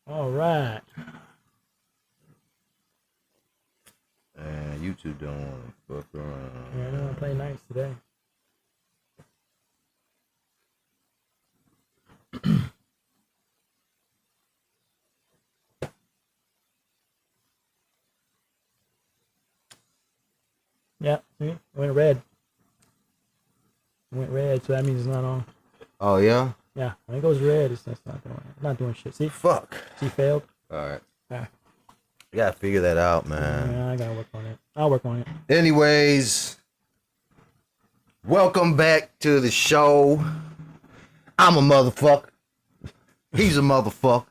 All right. And you two don't want to fuck around. Yeah, I don't want to play nice today. Yeah, see? It went red. It went red, so that means it's not on. Oh, yeah? Yeah, when it goes red, it's not doing shit. See? Fuck. She failed. All right. Yeah. You gotta figure that out, man. Yeah, I gotta work on it. I'll work on it. Anyways, welcome back to the show. I'm a motherfucker. He's a motherfucker.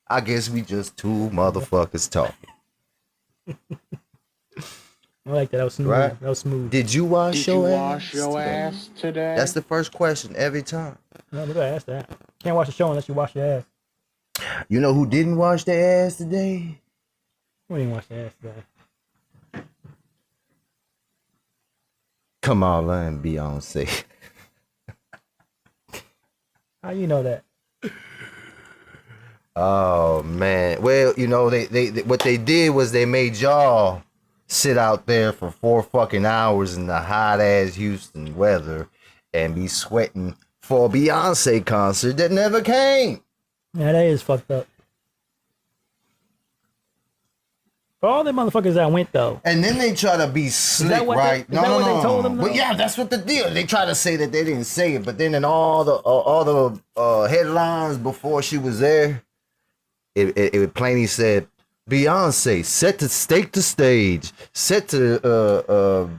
I guess we just two motherfuckers talking. I like that. That was smooth. Right? That was smooth. Did you wash your ass today? That's the first question every time. No, we gotta ask that. Can't watch the show unless you wash your ass. You know who didn't wash their ass today? We didn't wash the ass today. Kamala and Beyonce. How you know that? Oh man. Well, you know, they what they did was they made y'all sit out there for 4 fucking hours in the hot ass Houston weather and be sweating for a Beyonce concert that never came. Yeah, that is fucked up. For all the motherfuckers that went though. And then they try to be slick, right? Is that what they told them, though? But yeah, that's what the deal. They try to say that they didn't say it, but then in all the headlines before she was there, it plainly said Beyonce set to stake the stage, set to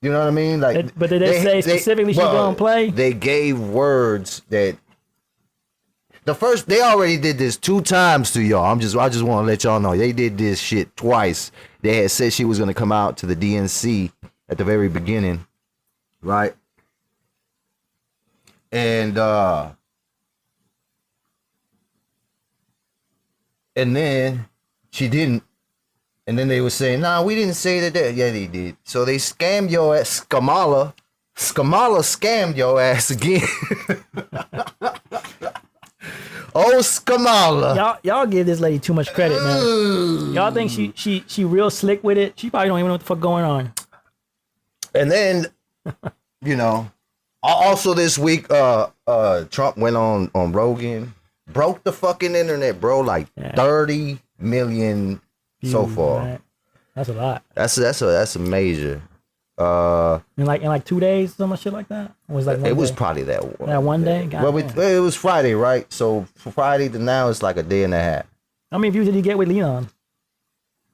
you know what I mean? Like, but did they say specifically she's gonna play? They gave words that they already did this 2 times to y'all. I just want to let y'all know they did this shit twice. They had said she was gonna come out to the DNC at the very beginning, right? And then she didn't. And then they were saying, nah, we didn't say that. Yeah, they did. So they scammed your ass. Kamala scammed your ass again. Oh, Kamala. Y'all give this lady too much credit, man. Y'all think she real slick with it? She probably don't even know what the fuck going on. And then, you know, also this week, Trump went on Rogan, broke the fucking internet, bro. Like 30 million so far. Right? That's a lot. That's a major. In like 2 days, so much shit like that. Or was it was probably that one. That one day. Well, it was Friday, right? So from Friday to now, it's like a day and a half. How many views did he get with Elon?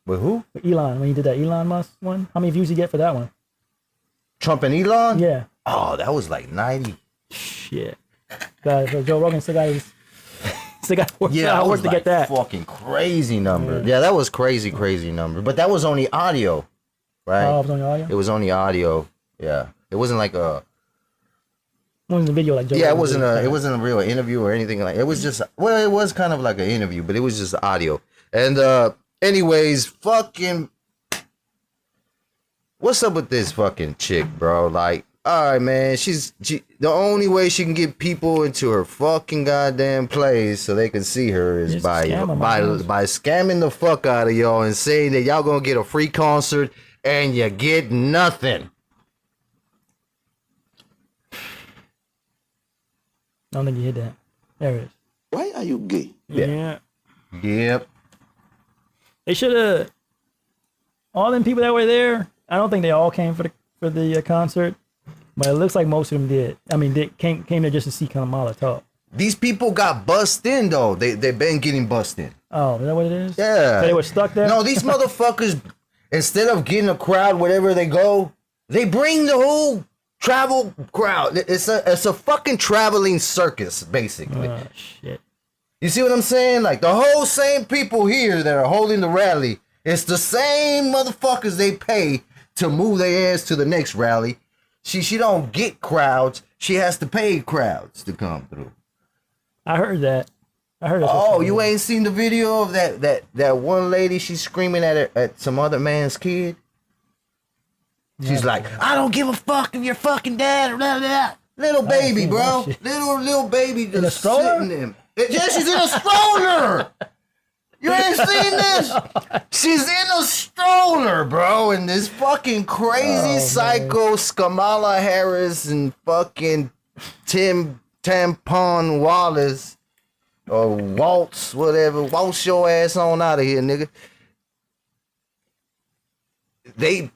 With who? With Elon, when he did that Elon Musk one. How many views did he get for that one? Trump and Elon? Yeah. Oh, that was like 90. Shit. So Joe Rogan still got his. Yeah, work to get that. Fucking crazy number. Yeah, that was crazy number. But that was only audio, right? Oh, it was only audio. It was only audio. Yeah, it wasn't like a. It wasn't a video like Joe. Yeah, Rogan it wasn't a real interview or anything like. It was just it was kind of like an interview, but it was just audio. And anyways, fucking, what's up with this fucking chick, bro? Like, all right, man, she the only way she can get people into her fucking goddamn place so they can see her is by scamming the fuck out of y'all and saying that y'all gonna get a free concert and you get nothing. I don't think you hit that. There it is. Why are you gay? Yeah. Yep. They should have. All them people that were there. I don't think they all came for the concert. But it looks like most of them did. I mean, they came there just to see Kamala talk. These people got bussed in, though. They've been getting bussed in. Oh, is that what it is? Yeah. So they were stuck there? No, these motherfuckers, instead of getting a crowd wherever they go, they bring the whole travel crowd. It's a fucking traveling circus, basically. Oh, shit. You see what I'm saying? Like, the whole same people here that are holding the rally, it's the same motherfuckers they pay to move their ass to the next rally. She don't get crowds. She has to pay crowds to come through. I heard that. Oh, you ain't seen the video of that one lady? She's screaming at some other man's kid. She's like, I don't give a fuck if you're fucking dad. Blah, blah. Little baby, bro. Little baby just sitting there. Yeah, she's in a stroller. You ain't seen this? She's in a stroller, bro, and this fucking crazy psycho Kamala Harris and fucking Tim Tampon Wallace or Waltz, whatever. Waltz your ass on out of here, nigga. They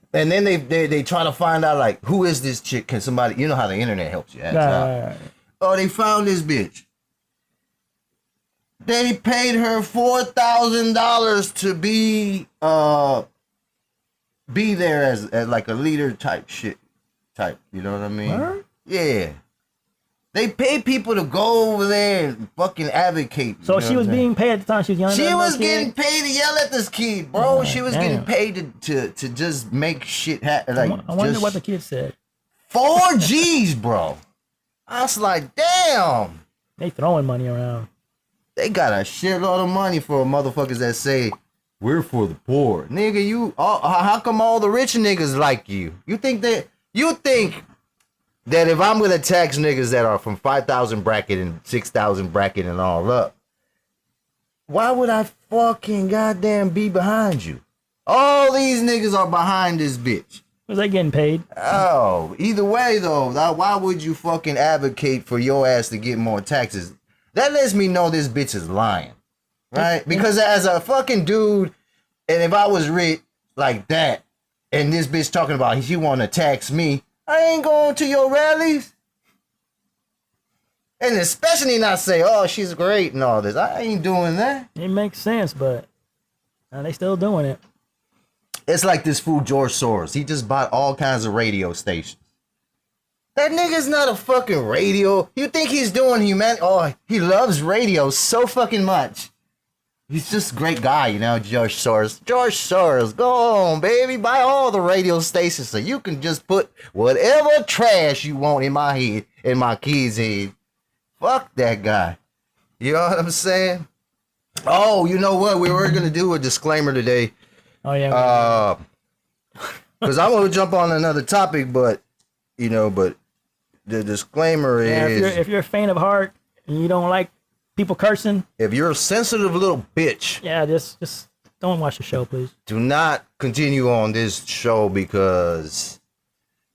try to find out like who is this chick? Can somebody, you know how the internet helps you? Right. Oh, they found this bitch. They paid her $4,000 to be there as like a leader type shit. You know what I mean? What? Yeah. They pay people to go over there and fucking advocate. So she was being paid at the time she was young. She was getting paid to yell at this kid, bro. She was getting paid to just make shit happen. Like, I wonder what the kid said. 4 G's, bro. I was like, damn. They throwing money around. They got a shitload of money for motherfuckers that say, we're for the poor. Nigga, how come all the rich niggas like you? You think that if I'm gonna tax niggas that are from 5,000 bracket and 6,000 bracket and all up, why would I fucking goddamn be behind you? All these niggas are behind this bitch. Was they getting paid? Oh, either way though, why would you fucking advocate for your ass to get more taxes? That lets me know this bitch is lying, right? Because as a fucking dude, and if I was rich like that, and this bitch talking about she want to tax me, I ain't going to your rallies. And especially not say, oh, she's great and all this. I ain't doing that. It makes sense, but they still doing it. It's like this fool George Soros. He just bought all kinds of radio stations. That nigga's not a fucking radio. You think he's doing humanity? Oh, he loves radio so fucking much. He's just a great guy, you know, George Soros. George Soros, go on, baby. Buy all the radio stations so you can just put whatever trash you want in my head, in my kids' head. Fuck that guy. You know what I'm saying? Oh, you know what? We were going to do a disclaimer today. Oh, yeah. Because I want to jump on another topic, but the disclaimer is... If you're a faint of heart and you don't like people cursing... If you're a sensitive little bitch... Yeah, just don't watch the show, please. Do not continue on this show because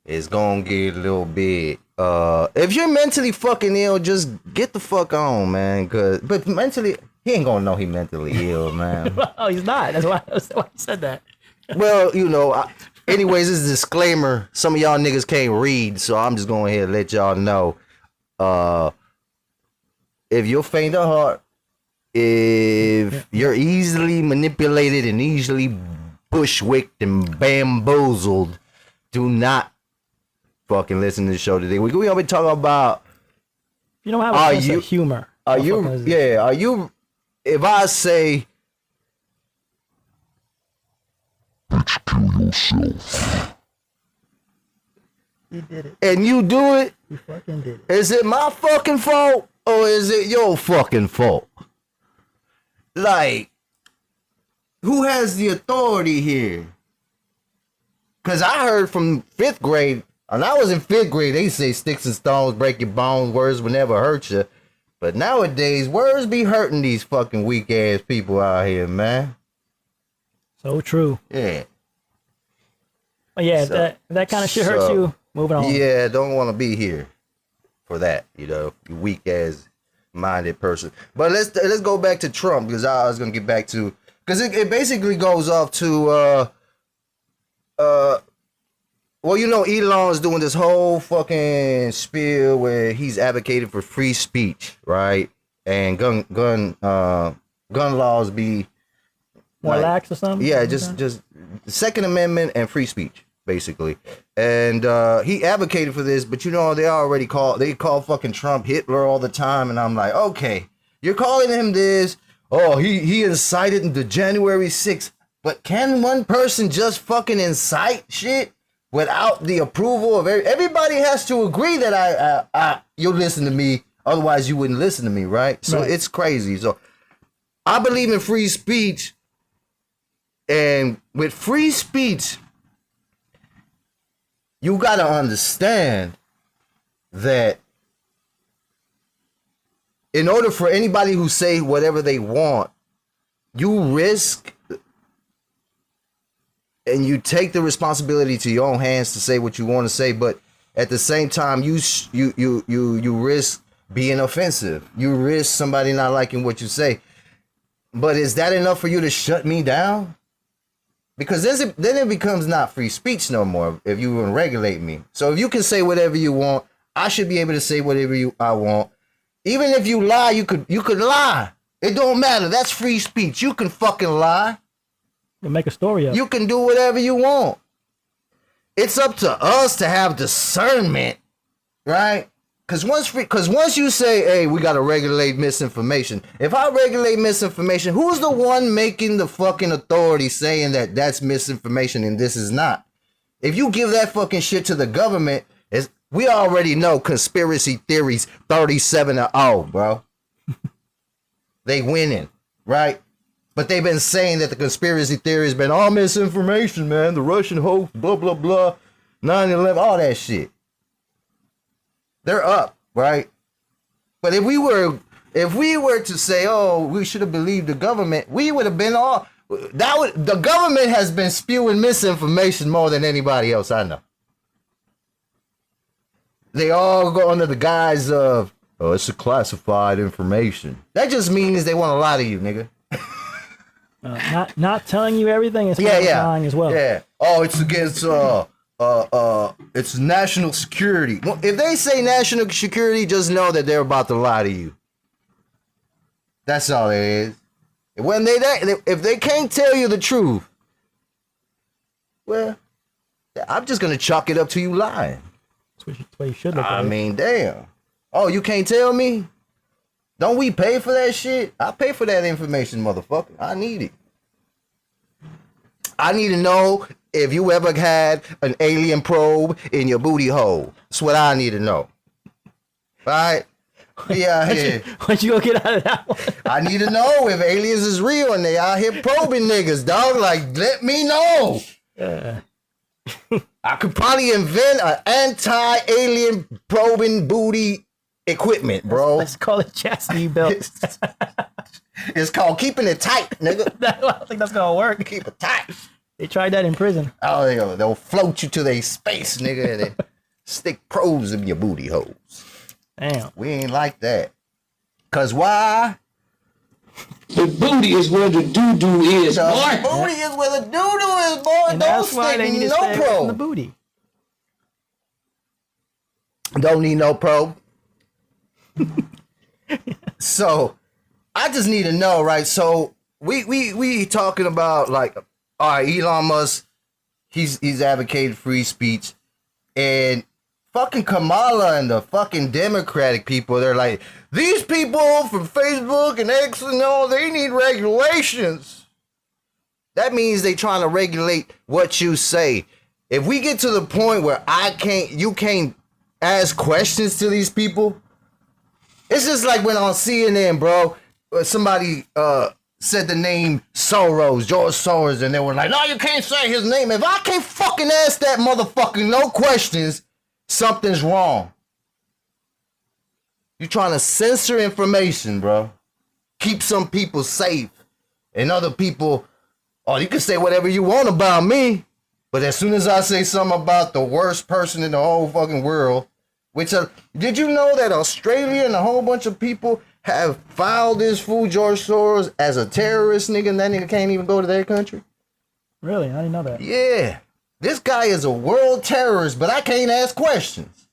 it's going to get a little bit... if you're mentally fucking ill, just get the fuck on, man. But mentally... He ain't going to know he mentally ill, man. Oh, he's not. That's why I said that. Well, anyways, this is a disclaimer. Some of y'all niggas can't read, so I'm just going ahead and let y'all know. If you're faint of heart, if you're easily manipulated and easily bushwicked and bamboozled, do not fucking listen to the show today. We gonna be talking about. You don't have a sense of humor. Are you? If I say. Bitch, kill yourself. You did it. And you do it? You fucking did it. Is it my fucking fault or is it your fucking fault? Like, who has the authority here? Because I heard from 5th grade, and I was in 5th grade, they say sticks and stones break your bones, words will never hurt you. But nowadays, words be hurting these fucking weak ass people out here, man. So true. Yeah. Oh, yeah, so, that kind of shit hurts you. Moving on. Yeah, don't want to be here for that, you weak ass minded person. But let's go back to Trump because I was gonna get back to because it basically goes off to well, Elon's doing this whole fucking spiel where he's advocating for free speech, right? And gun laws be more lax or something. Yeah, just the Second Amendment and free speech, basically. And he advocated for this, but they call fucking Trump Hitler all the time, and I'm like, okay, you're calling him this. Oh, he incited the January 6th. But can one person just fucking incite shit without the approval of everybody? Has to agree that you'll listen to me, otherwise you wouldn't listen to me, right? So It's crazy. So I believe in free speech, and with free speech, you gotta understand that in order for anybody who say whatever they want you risk and you take the responsibility to your own hands to say what you want to say, but at the same time, you risk being offensive. You risk somebody not liking what you say. But is that enough for you to shut me down? Because then it becomes not free speech no more if you regulate me. So if you can say whatever you want, I should be able to say whatever I want. Even if you lie, you could lie. It don't matter. That's free speech. You can fucking lie. You make a story up. You can do whatever you want. It's up to us to have discernment, right? Because once you say, hey, we got to regulate misinformation. If I regulate misinformation, who's the one making the fucking authority saying that that's misinformation and this is not? If you give that fucking shit to the government, we already know conspiracy theories 37-0, bro. They winning, right? But they've been saying that the conspiracy theory has been all misinformation, man. The Russian hoax, blah, blah, blah, 9/11, all that shit. They're up, right? But if we were to say, oh, we should have believed the government, we would have been the government has been spewing misinformation more than anybody else I know. They all go under the guise of, oh, it's a classified information. That just means they want to lie to you, nigga. Not telling you everything is lying as well. Yeah. Oh, it's against it's national security. Well, if they say national security, just know that they're about to lie to you. That's all it is. When if they can't tell you the truth, well, I'm just gonna chalk it up to you lying. That's what you should look at. I mean, damn. Oh, you can't tell me? Don't we pay for that shit? I pay for that information, motherfucker. I need it. I need to know if you ever had an alien probe in your booty hole. That's what I need to know. All right? Yeah. What you gonna get out of that one? I need to know if aliens is real and they out here probing niggas, dog. Like, let me know. I could probably invent an anti-alien probing booty equipment, bro. Let's call it chastity belt. It's called keeping it tight, nigga. I don't think that's gonna work. Keep it tight. They tried that in prison. Oh, they'll float you to their space, nigga, and they stick probes in your booty holes. Damn. We ain't like that. Cause why? The booty is where the doo-doo is, boy. The booty is where the doo-doo is, boy. And Don't that's why they stick need to no stay away from probe. the booty. Don't need no probe. So I just need to know, right? So we talking about like, all right, Elon Musk, he's advocating free speech, and fucking Kamala and the fucking Democratic people, they're like, these people from Facebook and X and all, they need regulations. That means they trying to regulate what you say. If we get to the point where you can't ask questions to these people, it's just like when on CNN, bro, somebody said the name Soros, George Soros, and they were like, no, you can't say his name. If I can't fucking ask that motherfucker no questions, something's wrong. You're trying to censor information, bro. Keep some people safe. And other people, oh, you can say whatever you want about me. But as soon as I say something about the worst person in the whole fucking world, which did you know that Australia and a whole bunch of people have filed this fool George Soros as a terrorist nigga, and that nigga can't even go to their country? Really? I didn't know that. Yeah. This guy is a world terrorist, but I can't ask questions.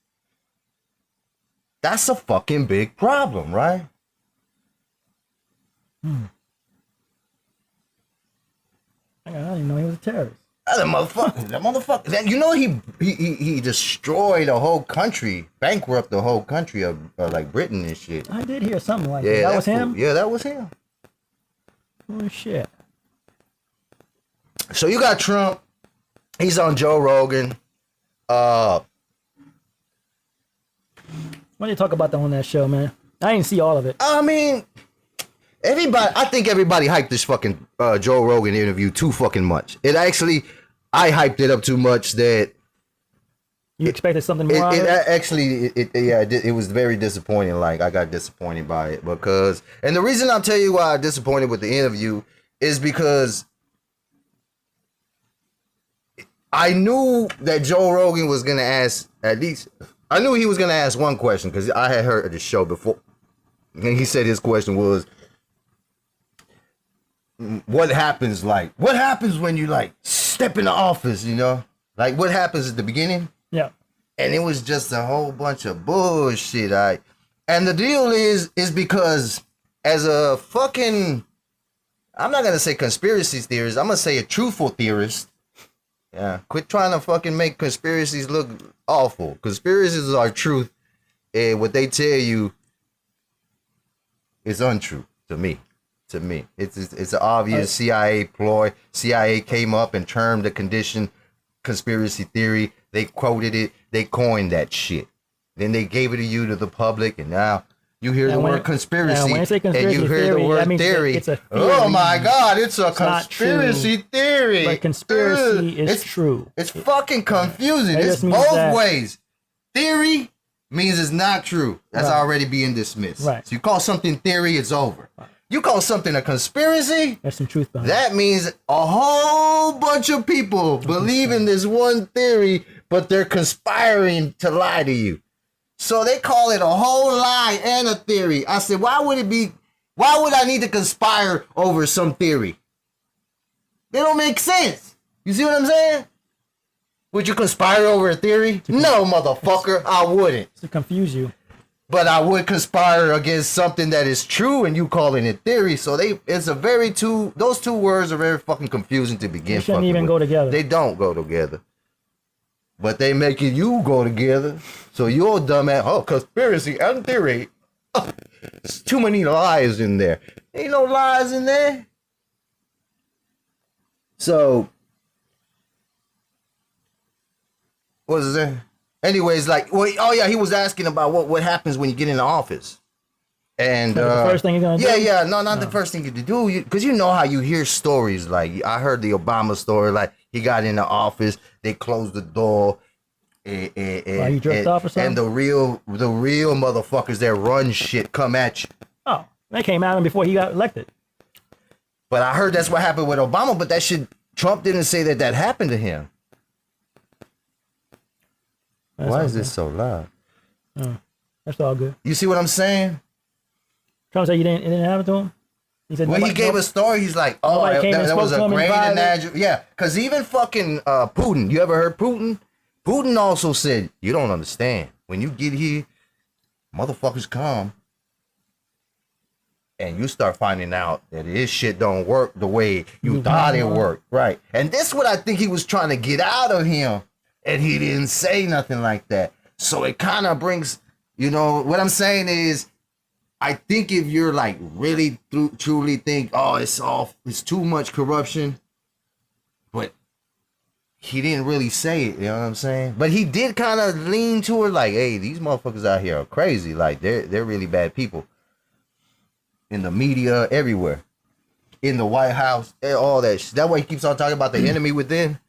That's a fucking big problem, right? I didn't even know he was a terrorist. That motherfucker. You know he destroyed a whole country, bankrupt the whole country of like Britain and shit. I did hear something like that. Yeah, That was him? Yeah, that was him. Oh, shit. So you got Trump. He's on Joe Rogan. Why don't you talk about that on that show, man? I didn't see all of it. I mean, I think everybody hyped this fucking Joe Rogan interview too fucking much. I hyped it up too much that you expected something more out of it? It was very disappointing. Like, I got disappointed by it and the reason I'll tell you why I'm disappointed with the interview is because I knew that Joe Rogan was gonna ask at least. I knew he was gonna ask one question because I had heard the show before, and he said his question was, "What happens? Like, what happens when you like step in the office? You know, like what happens at the beginning?" Yeah. And it was just a whole bunch of bullshit. And the deal is because as a fucking, I'm not gonna say conspiracy theorist. I'm gonna say a truthful theorist. Yeah, quit trying to fucking make conspiracies look awful. Conspiracies are truth, and what they tell you is untrue to me. To me, it's an obvious CIA ploy. CIA came up and termed the condition conspiracy theory. They quoted it. They coined that shit. Then they gave it to you to the public, and now you hear the word conspiracy, and you hear the word theory. It's a theory. Oh my God, it's a conspiracy theory. But conspiracy is true. It's fucking confusing. It's both ways. Theory means it's not true. That's already being dismissed. Right. So you call something theory, it's over. Right. You call something a conspiracy, there's some truth behind that means a whole bunch of people believe in this one theory, but they're conspiring to lie to you. So they call it a whole lie and a theory. I said, why would I need to conspire over some theory? They don't make sense. You see what I'm saying? Would you conspire over a theory? No, motherfucker, I wouldn't. To confuse you. But I would conspire against something that is true and you calling it theory. So those two words are very fucking confusing to begin. They shouldn't even go together. They don't go together. But they making you go together. So you're dumb at, conspiracy and theory. There's too many lies in there. Ain't no lies in there. So, what was it? Anyways, like, he was asking about what happens when you get in the office. And the first thing you're gonna do? Yeah, no, not the first thing you do, because you know how you hear stories. Like, I heard the Obama story. Like, he got in the office, they closed the door, you drift off or something? And the real motherfuckers that run shit come at you. Oh, they came at him before he got elected. But I heard that's what happened with Obama. But that shit, Trump didn't say that happened to him. Why is this so loud? That's all good. You see what I'm saying? Trump said it didn't happen to him? He said he gave a story. He's like, that was a great analogy. Yeah, because even fucking Putin, you ever heard Putin? Putin also said, you don't understand. When you get here, motherfuckers come, and you start finding out that this shit don't work the way you thought it worked. Right. And this is what I think he was trying to get out of him. And he didn't say nothing like that. So it kind of brings, what I'm saying is, I think if you're like really truly think, it's too much corruption, but he didn't really say it, you know what I'm saying? But he did kind of lean to it like, hey, these motherfuckers out here are crazy. Like, they're really bad people. In the media, everywhere. In the White House, all that shit. That's why he keeps on talking about the enemy within.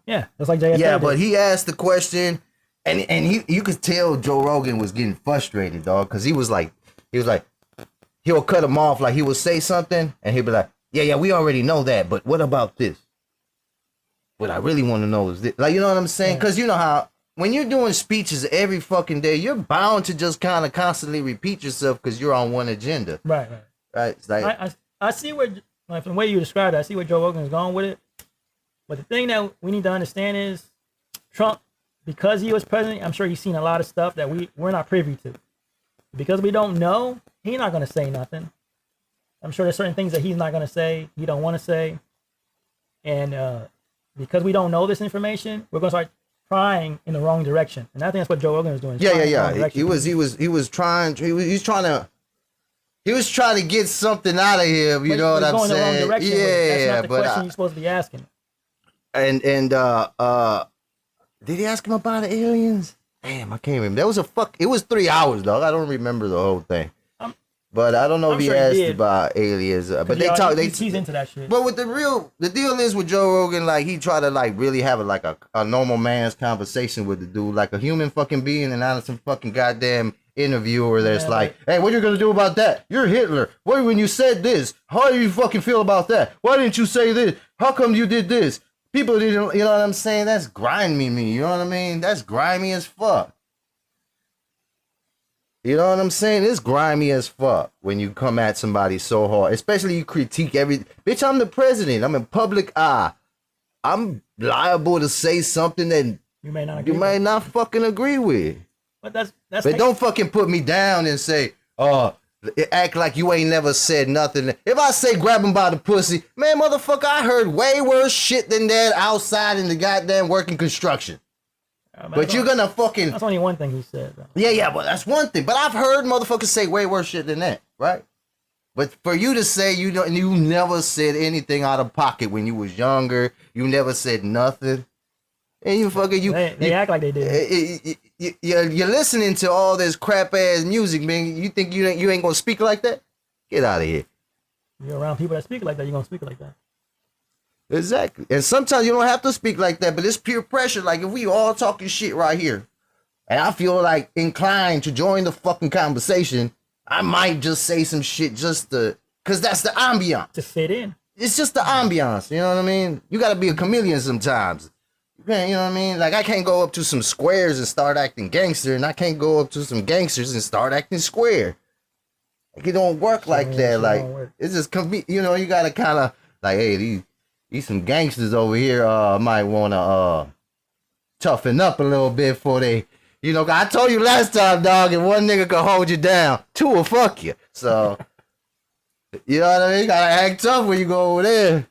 Yeah, that's like JFK. Yeah, but he asked the question, and you could tell Joe Rogan was getting frustrated, dog, because he was like, he'll cut him off, like he would say something, and he'll be like, yeah, we already know that, but what about this? What I really want to know is this. Like, you know what I'm saying? Because you know how, when you're doing speeches every fucking day, you're bound to just kind of constantly repeat yourself because you're on one agenda. Right. It's like, I see where, like, from the way you described it, I see where Joe Rogan is going with it. But the thing that we need to understand is Trump, because he was president, I'm sure he's seen a lot of stuff that we're not privy to. Because we don't know, he's not going to say nothing. I'm sure there's certain things that he's not going to say, he don't want to say. And because we don't know this information, we're going to start prying in the wrong direction. And I think that's what Joe Rogan is doing. Yeah. He was trying to get something out of him, you know what I'm saying? Going the wrong direction. Yeah, that's not the question you're supposed to be asking. And did he ask him about the aliens? Damn, I can't remember. It was 3 hours, dog. I don't remember the whole thing. But I don't know if he asked about aliens. But they talk. He's into that shit. But the deal is with Joe Rogan, like he tried to like really have a normal man's conversation with the dude, like a human fucking being, and not some fucking goddamn interviewer that's like, hey, what are you going to do about that? You're Hitler. What when you said this? How do you fucking feel about that? Why didn't you say this? How come you did this? People didn't, you know what I'm saying? That's grimy me, you know what I mean? That's grimy as fuck. You know what I'm saying? It's grimy as fuck when you come at somebody so hard, especially you critique bitch, I'm the president. I'm in public eye. I'm liable to say something that you may not fucking agree with. But but don't fucking put me down and say, act like you ain't never said nothing. If I say grab him by the pussy, man, motherfucker, I heard way worse shit than that outside in the goddamn working construction. But you're gonna fucking... That's only one thing he said, though. Yeah, but that's one thing. But I've heard motherfuckers say way worse shit than that, right? But for you to say you never said anything out of pocket when you was younger, you never said nothing, and you fucking... They act like they did. You're listening to all this crap-ass music, man. You think you ain't gonna speak like that? Get out of here. You're around people that speak like that, you're gonna speak like that. Exactly. And sometimes you don't have to speak like that, but it's peer pressure. Like if we all talking shit right here, and I feel like inclined to join the fucking conversation, I might just say some shit just because that's the ambiance. To fit in. It's just the ambiance, you know what I mean? You gotta be a chameleon sometimes. You know what I mean? Like I can't go up to some squares and start acting gangster, and I can't go up to some gangsters and start acting square. Like it don't work like that. Like it's just you know, you gotta kind of like, hey, these some gangsters over here might want to toughen up a little bit before they, you know, I told you last time, dog, if one nigga could hold you down, two will fuck you. So, you know what I mean? You gotta act tough when you go over there.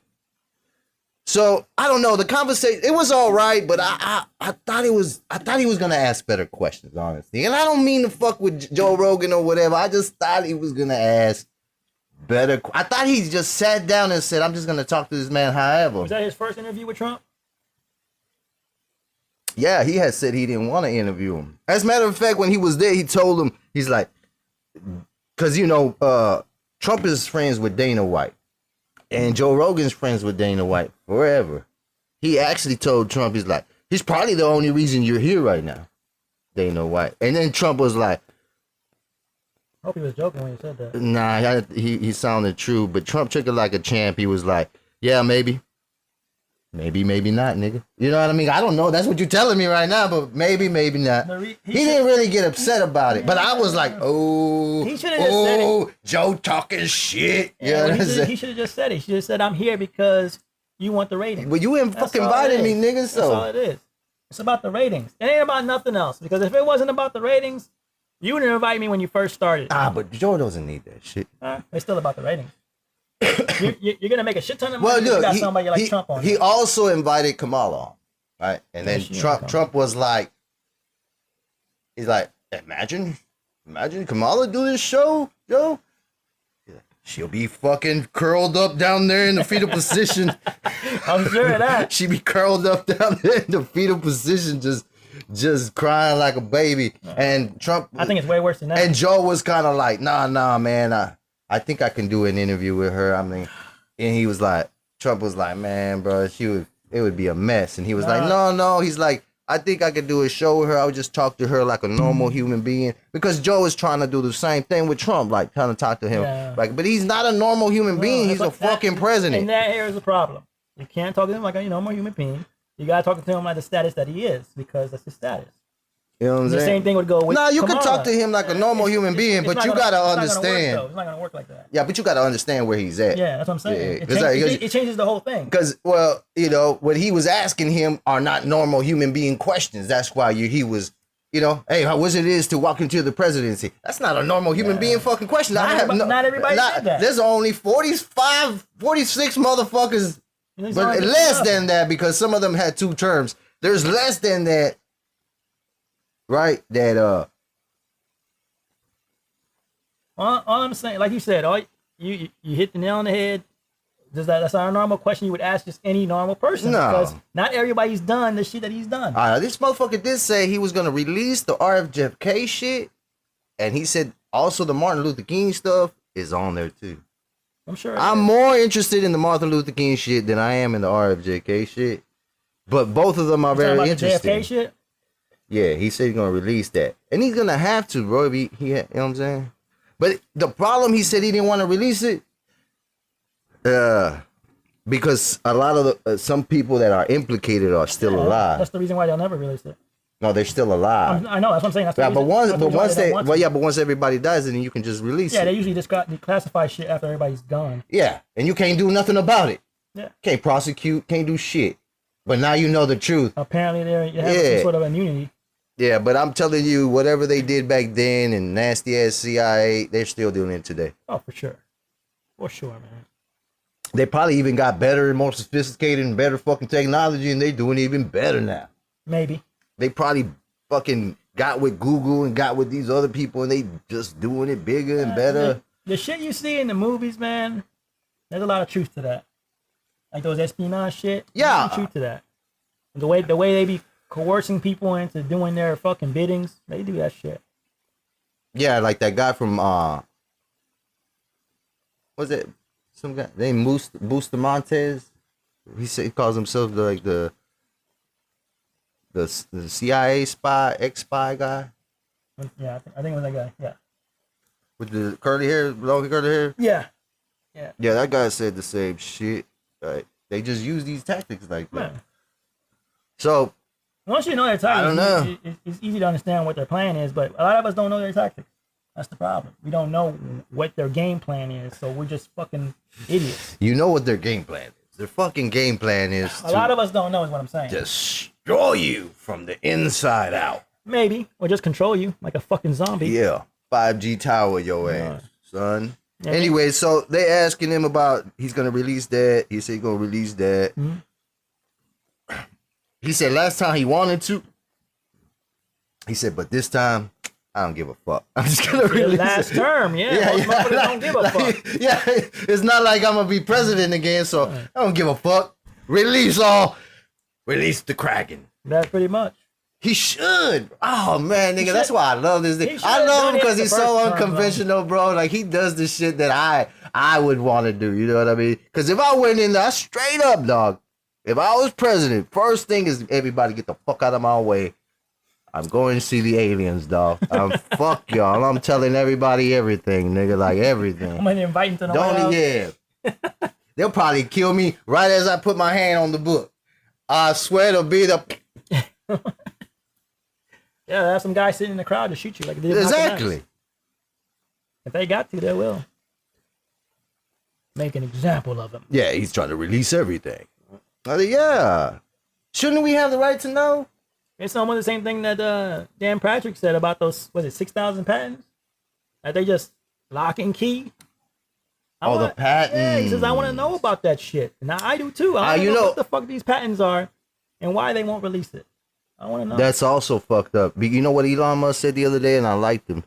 So, I don't know, the conversation, it was all right, but I thought he was gonna ask better questions, honestly. And I don't mean to fuck with Joe Rogan or whatever. I just thought he was gonna ask better. I thought he just sat down and said, I'm just going to talk to this man however. Was that his first interview with Trump? Yeah, he had said he didn't want to interview him. As a matter of fact, when he was there, he told him, he's like, because, you know, Trump is friends with Dana White. And Joe Rogan's friends with Dana White forever. He actually told Trump, he's like, he's probably the only reason you're here right now, Dana White. And then Trump was like, I hope he was joking when he said that. Nah, he sounded true, but Trump took it like a champ. He was like, yeah, maybe. Maybe not, nigga. You know what I mean? I don't know. That's what you're telling me right now, but maybe not. He didn't really get upset about it, but I was like, he should have just said it. Joe talking shit. Yeah, he should have just said it. He should have said, I'm here because you want the ratings. Well, you ain't fucking invited me, nigga, so. That's all it is. It's about the ratings. It ain't about nothing else, because if it wasn't about the ratings, you wouldn't invite me when you first started. But Joe doesn't need that shit. It's still about the ratings. you're going to make a shit ton of money if you got somebody like Trump on. He also invited Kamala on, right? And then Trump was like, he's like, imagine Kamala do this show, Joe. She'll be fucking curled up down there in the fetal position. I'm sure of that. She'd be curled up down there in the fetal position, just crying like a baby. And Trump, I think it's way worse than that. And Joe was kind of like, nah, man, I think I can do an interview with her. I mean, and he was like, Trump was like, man, bro, it would be a mess. And he was like, no. He's like, I think I could do a show with her. I would just talk to her like a normal human being, because Joe is trying to do the same thing with Trump, like trying to talk to him. Yeah. Like, but he's not a normal human being. He's a fucking president. And that here is the problem. You can't talk to him like a normal human being. You gotta talk to him like the status that he is, because that's his status. You know what I'm saying? The same thing would go with you Kamala. can talk to him like a normal human being, but you gotta understand. It's not gonna work like that. Yeah, but you gotta understand where he's at. Yeah, that's what I'm saying. It changes the whole thing. Because, well, you know, what he was asking him are not normal human being questions. That's why he was, you know, hey, how was it is to walk into the presidency? That's not a normal human being fucking question. Not everybody said that. There's only 45, 46 motherfuckers, but less than that, because some of them had 2 terms. There's less than that. Right, that all I'm saying, like you said, you hit the nail on the head. That's not a normal question you would ask just any normal person. No, because not everybody's done the shit that he's done. This motherfucker did say he was gonna release the RFJK shit, and he said also the Martin Luther King stuff is on there too. I'm sure. I'm more interested in the Martin Luther King shit than I am in the RFJK shit, but both of them are very interesting. JFK shit? Yeah, he said he's gonna release that, and he's gonna have to, bro. You know what I'm saying? But the problem, he said he didn't want to release it, because a lot of some people that are implicated are still alive. That's the reason why they'll never release it. No, they're still alive. I know, that's what I'm saying. That's the reason, but once everybody dies, then you can just release it. Yeah, they usually just declassify shit after everybody's gone. Yeah, and you can't do nothing about it. Yeah. Can't prosecute, can't do shit. But now you know the truth. Apparently, you have some sort of immunity. Yeah, but I'm telling you, whatever they did back then and nasty ass CIA, they're still doing it today. Oh, for sure. For sure, man. They probably even got better and more sophisticated and better fucking technology, and they doing even better now. Maybe. They probably fucking got with Google and got with these other people, and they just doing it bigger and better. The shit you see in the movies, man, there's a lot of truth to that. Like those espionage shit. Yeah. There's some truth to that. The way they be coercing people into doing their fucking biddings, they do that shit. Yeah, like that guy from what's it? Some guy named Bustamantes. He calls himself the CIA spy, ex-spy guy. Yeah, I think it was that guy. Yeah. With the curly hair, long curly hair. Yeah. Yeah. Yeah, that guy said the same shit. Right? They just use these tactics like that. Man. So once you know their tactics, I don't know. It's easy to understand what their plan is, but a lot of us don't know their tactics. That's the problem. We don't know what their game plan is, so we're just fucking idiots. You know what their game plan is. Their fucking game plan is a lot of us don't know is what I'm saying. Destroy you from the inside out. Maybe. Or just control you like a fucking zombie. Yeah. 5G tower your ass, son. Yeah. Anyway, so they asking him about he's gonna release that. He said he's gonna release that. Mm-hmm. He said last time he wanted to. He said, but this time I don't give a fuck. I'm just gonna release last term, most motherfuckers don't give a fuck. Yeah, it's not like I'm gonna be president again, so I don't give a fuck. Release the Kraken. That's pretty much. He should. Oh man, nigga, that's why I love this nigga. I love him because he's so unconventional, bro. Like he does the shit that I would want to do. You know what I mean? Because if I went in there, straight up, dog. If I was president, first thing is everybody get the fuck out of my way. I'm going to see the aliens, dog. Fuck y'all. I'm telling everybody everything, nigga, like everything. I'm gonna invite them to the White House. Yeah. They'll probably kill me right as I put my hand on the book. I swear it'll be the. Yeah, there's some guy sitting in the crowd to shoot you like they did. Exactly. If they got to, they will. Make an example of him. Yeah, he's trying to release everything. Yeah. Shouldn't we have the right to know? It's almost the same thing that Dan Patrick said about those, 6,000 patents? That they just lock and key? The patents. Yeah, he says, I want to know about that shit. And I do too. I want to know what the fuck these patents are and why they won't release it. I want to know. That's also fucked up. You know what Elon Musk said the other day, and I liked him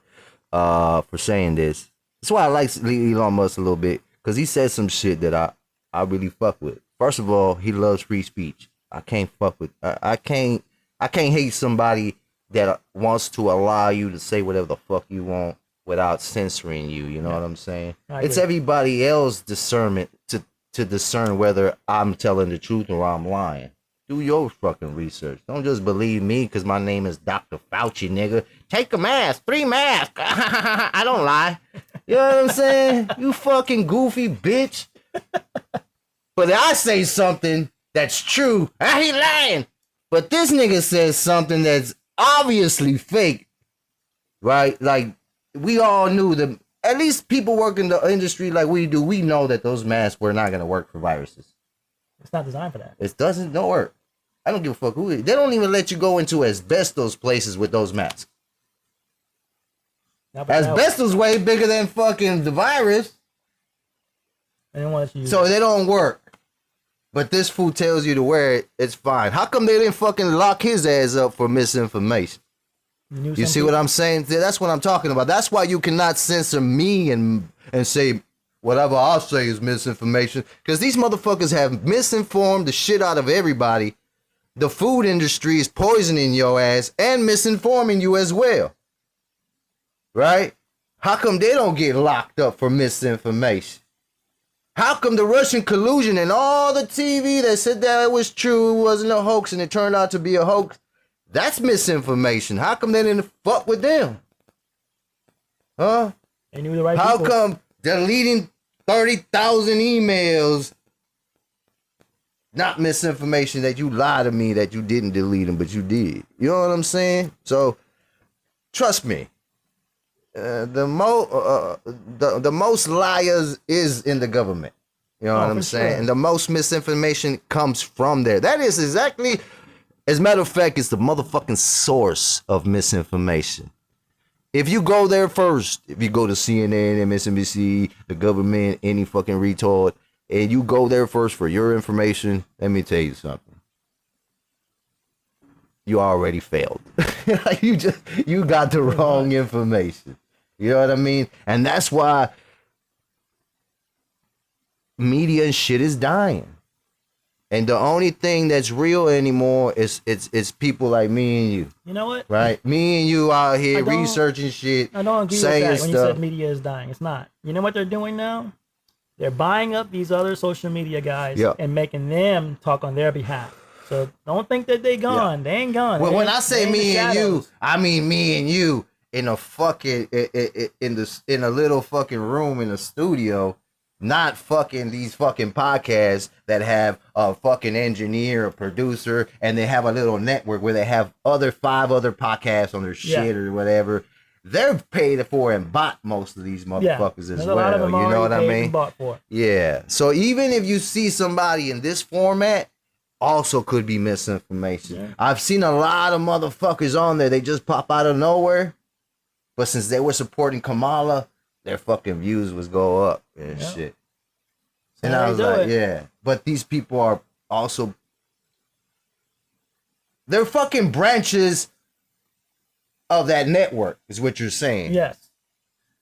for saying this. That's why I like Elon Musk a little bit, because he said some shit that I really fuck with. First of all, he loves free speech. I can't fuck with. I can't hate somebody that wants to allow you to say whatever the fuck you want without censoring you. You know what I'm saying? It's everybody else's discernment to discern whether I'm telling the truth or I'm lying. Do your fucking research. Don't just believe me because my name is Dr. Fauci, nigga. Take a mask, 3 masks. I don't lie. You know what I'm saying? You fucking goofy bitch. But I say something that's true, I ain't lying. But this nigga says something that's obviously fake, right? Like, we all knew that, at least people work in the industry like we do, we know that those masks were not going to work for viruses. It's not designed for that. It doesn't work. I don't give a fuck who it is. They don't even let you go into asbestos places with those masks. Asbestos way bigger than fucking the virus. They don't want you. So they don't work. But this fool tells you to wear it, it's fine. How come they didn't fucking lock his ass up for misinformation? You see what I'm saying? That's what I'm talking about. That's why you cannot censor me and say whatever I'll say is misinformation. Because these motherfuckers have misinformed the shit out of everybody. The food industry is poisoning your ass and misinforming you as well. Right? How come they don't get locked up for misinformation? How come the Russian collusion and all the TV that said that it was true, it wasn't a hoax, and it turned out to be a hoax, That's misinformation. How come they didn't fuck with them? Huh? They knew the right How people. come deleting 30,000 emails, not misinformation that you lied to me that you didn't delete them, but you did? You know what I'm saying? So, trust me. The most liars is in the government. You know what I'm saying? Sure. And the most misinformation comes from there. That is exactly, as a matter of fact, it's the motherfucking source of misinformation. If you go there first, if you go to CNN, MSNBC, the government, any fucking retard, and you go there first for your information, let me tell you something. You already failed. you got the wrong information. You know what I mean? And that's why media and shit is dying. And the only thing that's real anymore is it's people like me and you. You know what? Right? Me and you out here researching shit. I don't agree with saying that stuff. when you said media is dying. It's not. You know what they're doing now? They're buying up these other social media guys and making them talk on their behalf. So don't think that they gone. They ain't gone. Well, when I say me and you, I mean me and you in a fucking in a little fucking room in a studio. Not fucking these fucking podcasts that have a fucking engineer, a producer, and they have a little network where they have 5 other podcasts on their shit or whatever. They're paid for and bought most of these motherfuckers as well. You know what I mean? Bought for. Yeah. So even if you see somebody in this format, also could be misinformation. Yeah. I've seen a lot of motherfuckers on there. They just pop out of nowhere. But since they were supporting Kamala, their fucking views was go up and shit. And I was like, but these people are also, they're fucking branches of that network, is what you're saying. Yes.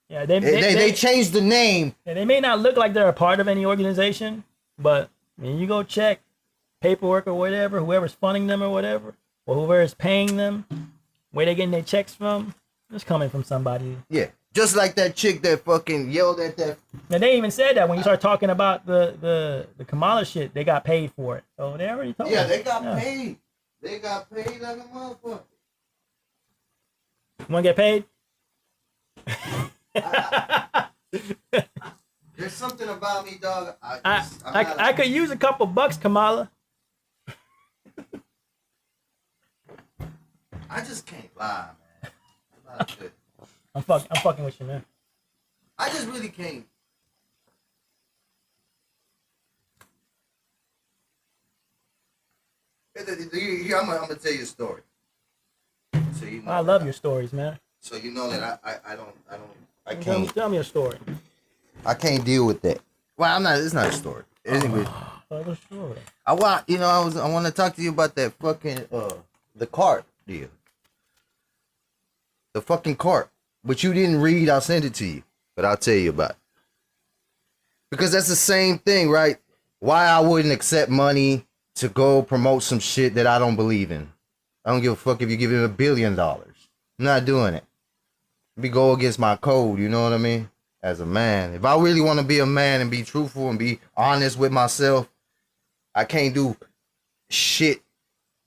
Yeah, they changed the name. They may not look like they're a part of any organization, but when you go check paperwork or whatever, whoever's funding them or whatever, or whoever is paying them, where they getting their checks from, it's coming from somebody. Yeah. Just like that chick that fucking yelled at that. And they even said that when you start talking about the Kamala shit, they got paid for it. So they already told us. Yeah, they got paid. They got paid like a motherfucker. You want to get paid? There's something about me, dog. I could use a couple bucks, Kamala. I just can't lie, man. I'm not good. I'm fucking with you, man. I just really can't. Here, I'm gonna tell you a story. So you know I love your stories, man. So you know that I can't. Tell me a story. I can't deal with that. Well, I'm not. It's not a story. Anyway, a story. I want to talk to you about that fucking the cart deal. The fucking cart. But you didn't read, I'll send it to you. But I'll tell you about it. Because that's the same thing, right? Why I wouldn't accept money to go promote some shit that I don't believe in. I don't give a fuck if you give him $1 billion. I'm not doing it. We go against my code, you know what I mean? As a man. If I really want to be a man and be truthful and be honest with myself, I can't do shit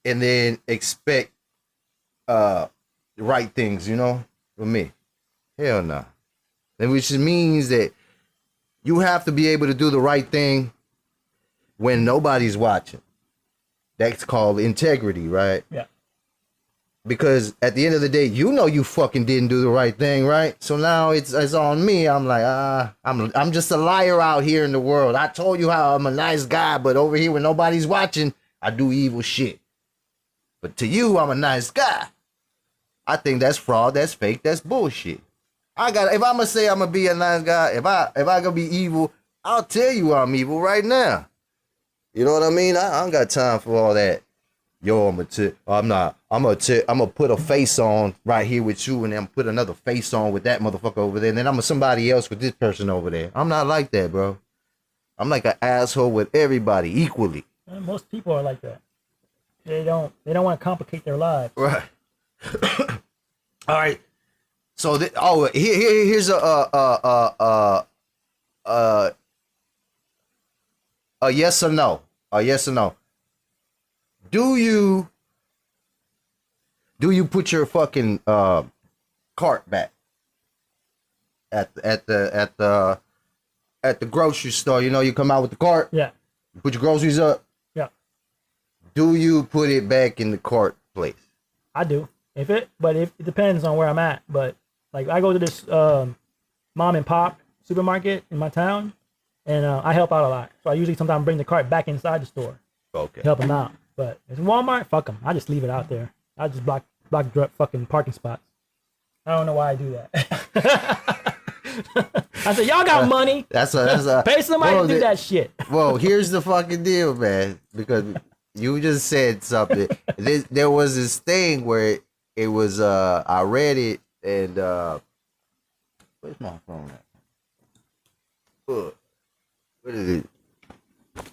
and then expect the right things, you know? With me. Hell no. And which means that you have to be able to do the right thing when nobody's watching. That's called integrity, right? Yeah. Because at the end of the day, you know you fucking didn't do the right thing, right? So now it's on me. I'm like, I'm just a liar out here in the world. I told you how I'm a nice guy, but over here when nobody's watching, I do evil shit. But to you, I'm a nice guy. I think that's fraud, that's fake, that's bullshit. If I'm gonna say I'm gonna be a nice guy, if I gonna be evil, I'll tell you I'm evil right now. You know what I mean? I don't got time for all that. Yo, I'm gonna put a face on right here with you, and then put another face on with that motherfucker over there, and then I'm somebody else with this person over there. I'm not like that, bro. I'm like an asshole with everybody equally. Most people are like that. They don't want to complicate their lives. Right. All right. So here's a yes or no. A yes or no. Do you Do you put your fucking cart back at the grocery store? You know, you come out with the cart. Yeah. You put your groceries up. Yeah. Do you put it back in the cart place? I do. But it depends on where I'm at. But like I go to this mom and pop supermarket in my town, and I help out a lot. So I usually sometimes bring the cart back inside the store. Okay. Help them out. But if it's Walmart, fuck them. I just leave it out there. I just block fucking parking spots. I don't know why I do that. I said, y'all got money. That's a pay somebody to do that shit. Well, here's the fucking deal, man. Because you just said something. There was this thing where it was I read it and where's my phone at? What is it?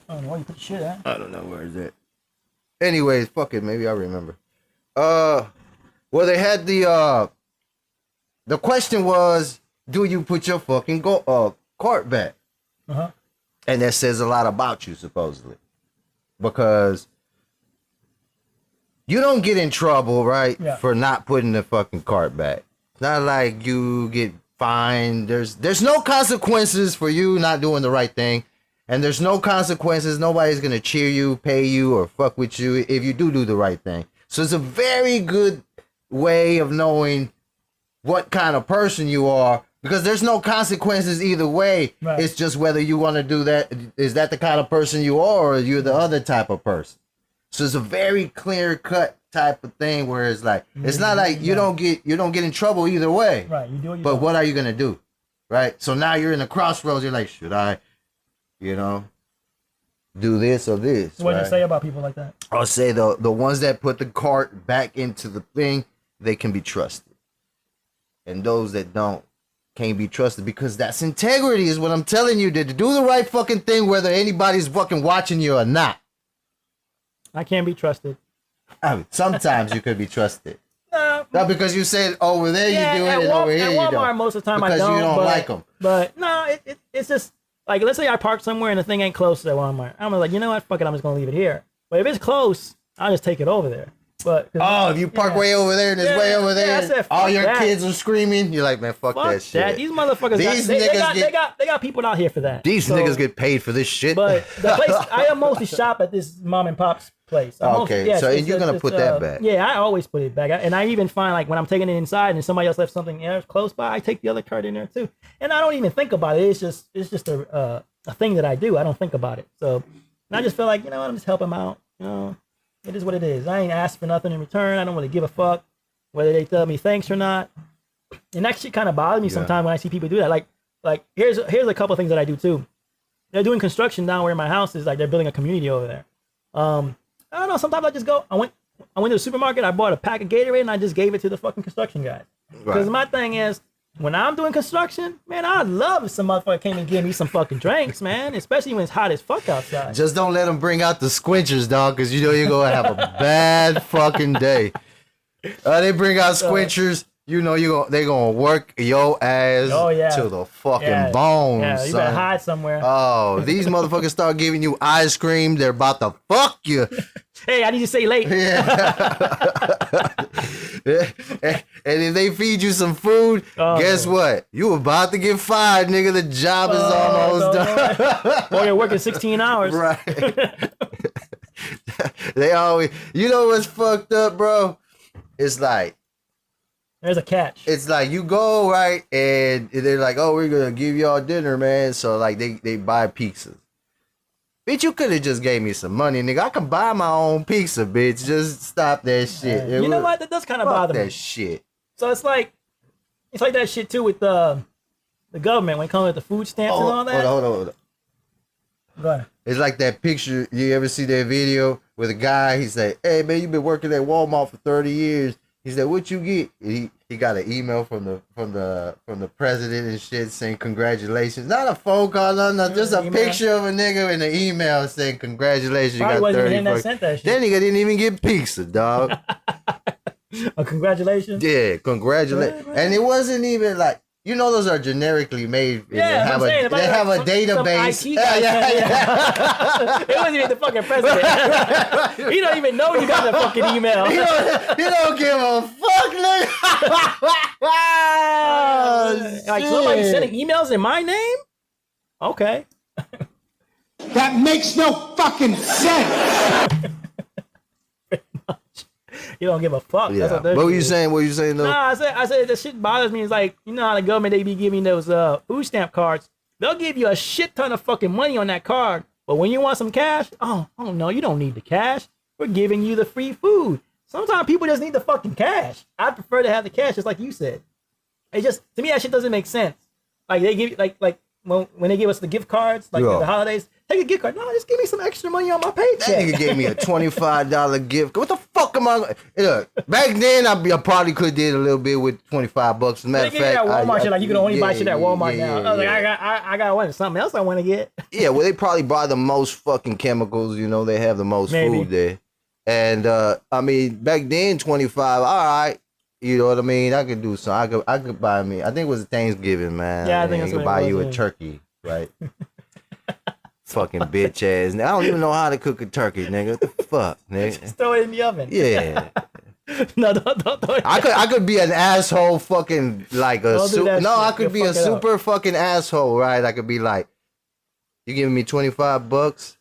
I don't know where you put the shit at. I don't know where is it. Anyways, fuck it. Maybe I remember. Well, they had the question was, do you put your fucking cart back? Uh-huh. And that says a lot about you, supposedly, because you don't get in trouble, right, for not putting the fucking cart back. It's not like you get fined. There's no consequences for you not doing the right thing. And there's no consequences. Nobody's going to cheer you, pay you, or fuck with you if you do the right thing. So it's a very good way of knowing what kind of person you are, because there's no consequences either way. Right. It's just whether you want to do that. Is that the kind of person you are, or you're the other type of person? So it's a very clear cut type of thing where it's like, it's not like you don't get in trouble either way. Right. You do. But what are you going to do? Right. So now you're in the crossroads. You're like, should I, do this or this? What do you say about people like that? I'll say the ones that put the cart back into the thing, they can be trusted. And those that don't can't be trusted, because that's integrity, is what I'm telling you. To do the right fucking thing, whether anybody's fucking watching you or not. I can't be trusted. I mean, sometimes you could be trusted. No, because you said over there you do it and over here you don't. At Walmart, most of the time because I don't. You don't like them. But no, it's just like, let's say I park somewhere and the thing ain't close to that Walmart. I'm like, you know what? Fuck it, I'm just gonna leave it here. But if it's close, I'll just take it over there. But if you park way over there and it's way over there, and all your kids are screaming, you're like, man, fuck that shit. These motherfuckers, they got people out here for that. These niggas get paid for this shit. But the place, I mostly shop at this mom and pop's place. So you're gonna put that back? Yeah, I always put it back. And I even find, like, when I'm taking it inside and somebody else left something else close by, I take the other cart in there too. And I don't even think about it. It's just a thing that I do. I don't think about it. So, and I just feel like, I'm just helping them out. It is what it is. I ain't asked for nothing in return. I don't really give a fuck whether they tell me thanks or not. And that shit kind of bothers me sometimes when I see people do that. Like here's a couple of things that I do too. They're doing construction down where my house is. Like, they're building a community over there. I don't know. Sometimes I just go. I went to the supermarket. I bought a pack of Gatorade and I just gave it to the fucking construction guys. Because my thing is, when I'm doing construction, man, I'd love if some motherfucker came and gave me some fucking drinks, man. Especially when it's hot as fuck outside. Just don't let them bring out the squinchers, dog, because you know you're going to have a bad fucking day. They bring out squinchers, they're going to work your ass to the fucking bones. Yeah, you better hide somewhere. Oh, these motherfuckers start giving you ice cream, they're about to fuck you. Hey, I need to stay late. And if they feed you some food, guess what? You about to get fired, nigga. The job is almost done. Or you're working 16 hours. Right. They always, what's fucked up, bro? It's like, there's a catch. It's like you go, right, and they're like, oh, we're going to give y'all dinner, man. So, like, they buy pizzas. Bitch, you could have just gave me some money, nigga. I can buy my own pizza, bitch. Just stop that shit. You know what? That does kind of bother me. That shit. So it's like that shit too with the government when it comes to the food stamps and all that. Hold on. Go ahead. It's like that picture. You ever see that video with a guy? He said, "Hey man, you been working at Walmart for 30 years." He said, "What you get?" He got an email from the president and shit saying congratulations. Not a phone call, nothing. Just a picture of a nigga in the email saying congratulations. Probably you got 30. That sent that shit. That nigga didn't even get pizza, dog. Congratulations. Yeah, congratulations. And it wasn't even like You know those are generically made. Yeah, they have a database. It wasn't even the fucking president. He don't even know you got the fucking email. He don't give a fuck, nigga. Like somebody sending emails in my name? Okay. That makes no fucking sense. You don't give a fuck. Yeah. That's what were you saying? What were you saying though? Nah, I said the shit bothers me. It's like, you know how the government, they be giving those food stamp cards. They'll give you a shit ton of fucking money on that card. But when you want some cash, oh no, you don't need the cash. We're giving you the free food. Sometimes people just need the fucking cash. I prefer to have the cash, just like you said. It just, to me, that shit doesn't make sense. Like they give, like when they give us the gift cards, like the holidays, take a gift card. No, just give me some extra money on my paycheck. That nigga gave me a $25 gift. What the fuck am I? Look, back then I probably could did a little bit with $25. As a matter of fact, at Walmart shit, like you can only buy shit at Walmart now. I was like, I got something else I want to get. Yeah, well, they probably buy the most fucking chemicals. You know, they have the most food there. And I mean, back then, 25. All right. You know what I mean? I could do something. I could buy me. I think it was Thanksgiving, man. Yeah, I think that's what it was. Buy you a turkey, right? Fucking bitch ass. I don't even know how to cook a turkey, nigga. What the fuck, nigga? Just throw it in the oven. Yeah. No, don't throw it. I could be an asshole, fucking like a super. No, I could be a super fucking asshole, right? I could be like, you giving me $25?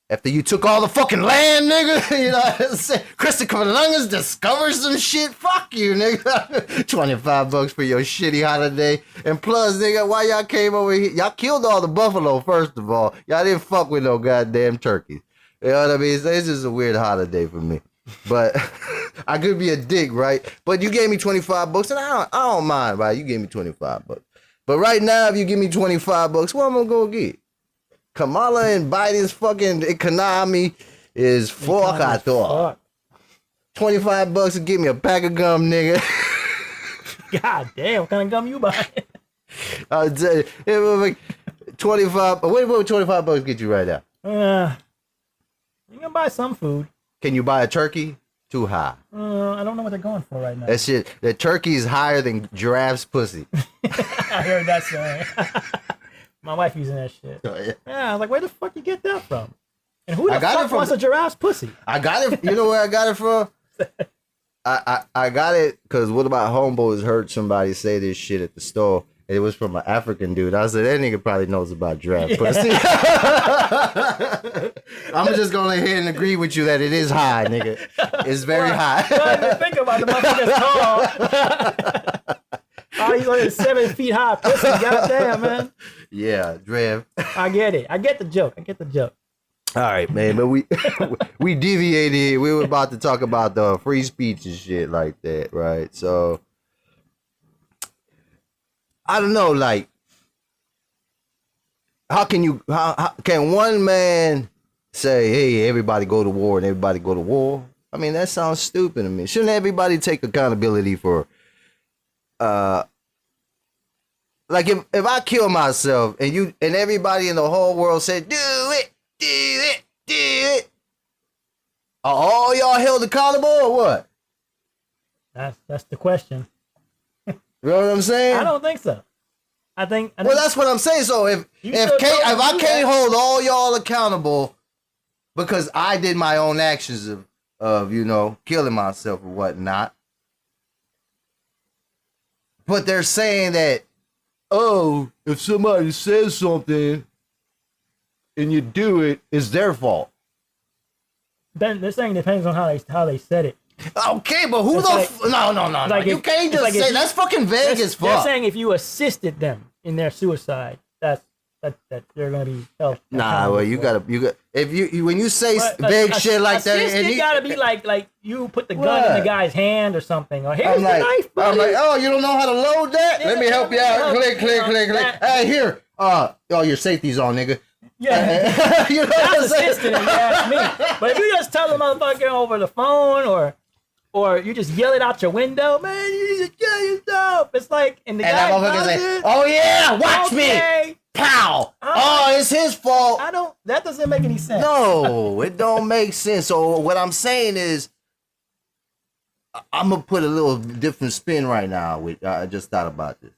After you took all the fucking land, nigga, you know what I'm saying? Christopher Columbus discovered some shit. Fuck you, nigga. $25 for your shitty holiday. And plus, nigga, why y'all came over here? Y'all killed all the buffalo, first of all. Y'all didn't fuck with no goddamn turkeys. You know what I mean? So it's just a weird holiday for me. But I could be a dick, right? But you gave me $25, and I don't mind, right? You gave me $25. But right now, if you give me $25, what am I gonna get? Kamala and Biden's fucking economy is fuck, I thought. $25 to give me a pack of gum, nigga. God damn, what kind of gum you buy? I'll tell you, it was like 25. What would $25 get you right now? You can buy some food. Can you buy a turkey? Too high. I don't know what they're going for right now. That shit, the turkey is higher than giraffe's pussy. I heard that saying. My wife using that shit. Oh, yeah. I was like, where the fuck you get that from? And who the fuck from, wants a giraffe's pussy? I got it. You know where I got it from? I got it because one of my homeboys heard somebody say this shit at the store. And it was from an African dude. I said, that nigga probably knows about giraffe pussy. I'm just going to go ahead and agree with you that it is high, nigga. It's very high. I didn't think about the motherfucker's tall. Oh, he's like 7 feet high pussy. Goddamn, man. Yeah, Drev. I get it. I get the joke. All right, man, but we deviated here. We were about to talk about the free speech and shit like that, right? So I don't know, like, how can one man say, hey, everybody go to war and everybody go to war? I mean, that sounds stupid to me. Shouldn't everybody take accountability for like if I kill myself and everybody in the whole world said, do it. Are all y'all held accountable or what? That's the question. You know what I'm saying? I don't think so. I think well, that's what I'm saying. So if I can't hold all y'all accountable because I did my own actions of you know, killing myself or whatnot, but they're saying that, oh, if somebody says something and you do it, it's their fault. Then they're saying it depends on how they said it. Okay, but who no. Like you can't just say that's fucking vague as fuck. They're saying if you assisted them in their suicide, that they're gonna be held. Nah, well, you got if you when you say vague shit like that, and it gotta be like you put the gun in the guy's hand or something, or here's the knife, buddy. I'm like, oh, you don't know how to load that? Let me help you out. Click. Hey, here, your safety's on, nigga. Yeah, you know that's assisting if you ask me. But if you just tell the motherfucker over the phone or you just yell it out your window, man, you just kill yourself. It's like, and guy does it. Oh yeah, watch me. Pow. It's his fault. That doesn't make any sense. No, it don't make sense. So what I'm saying is, I'm gonna put a little different spin right now. I just thought about this.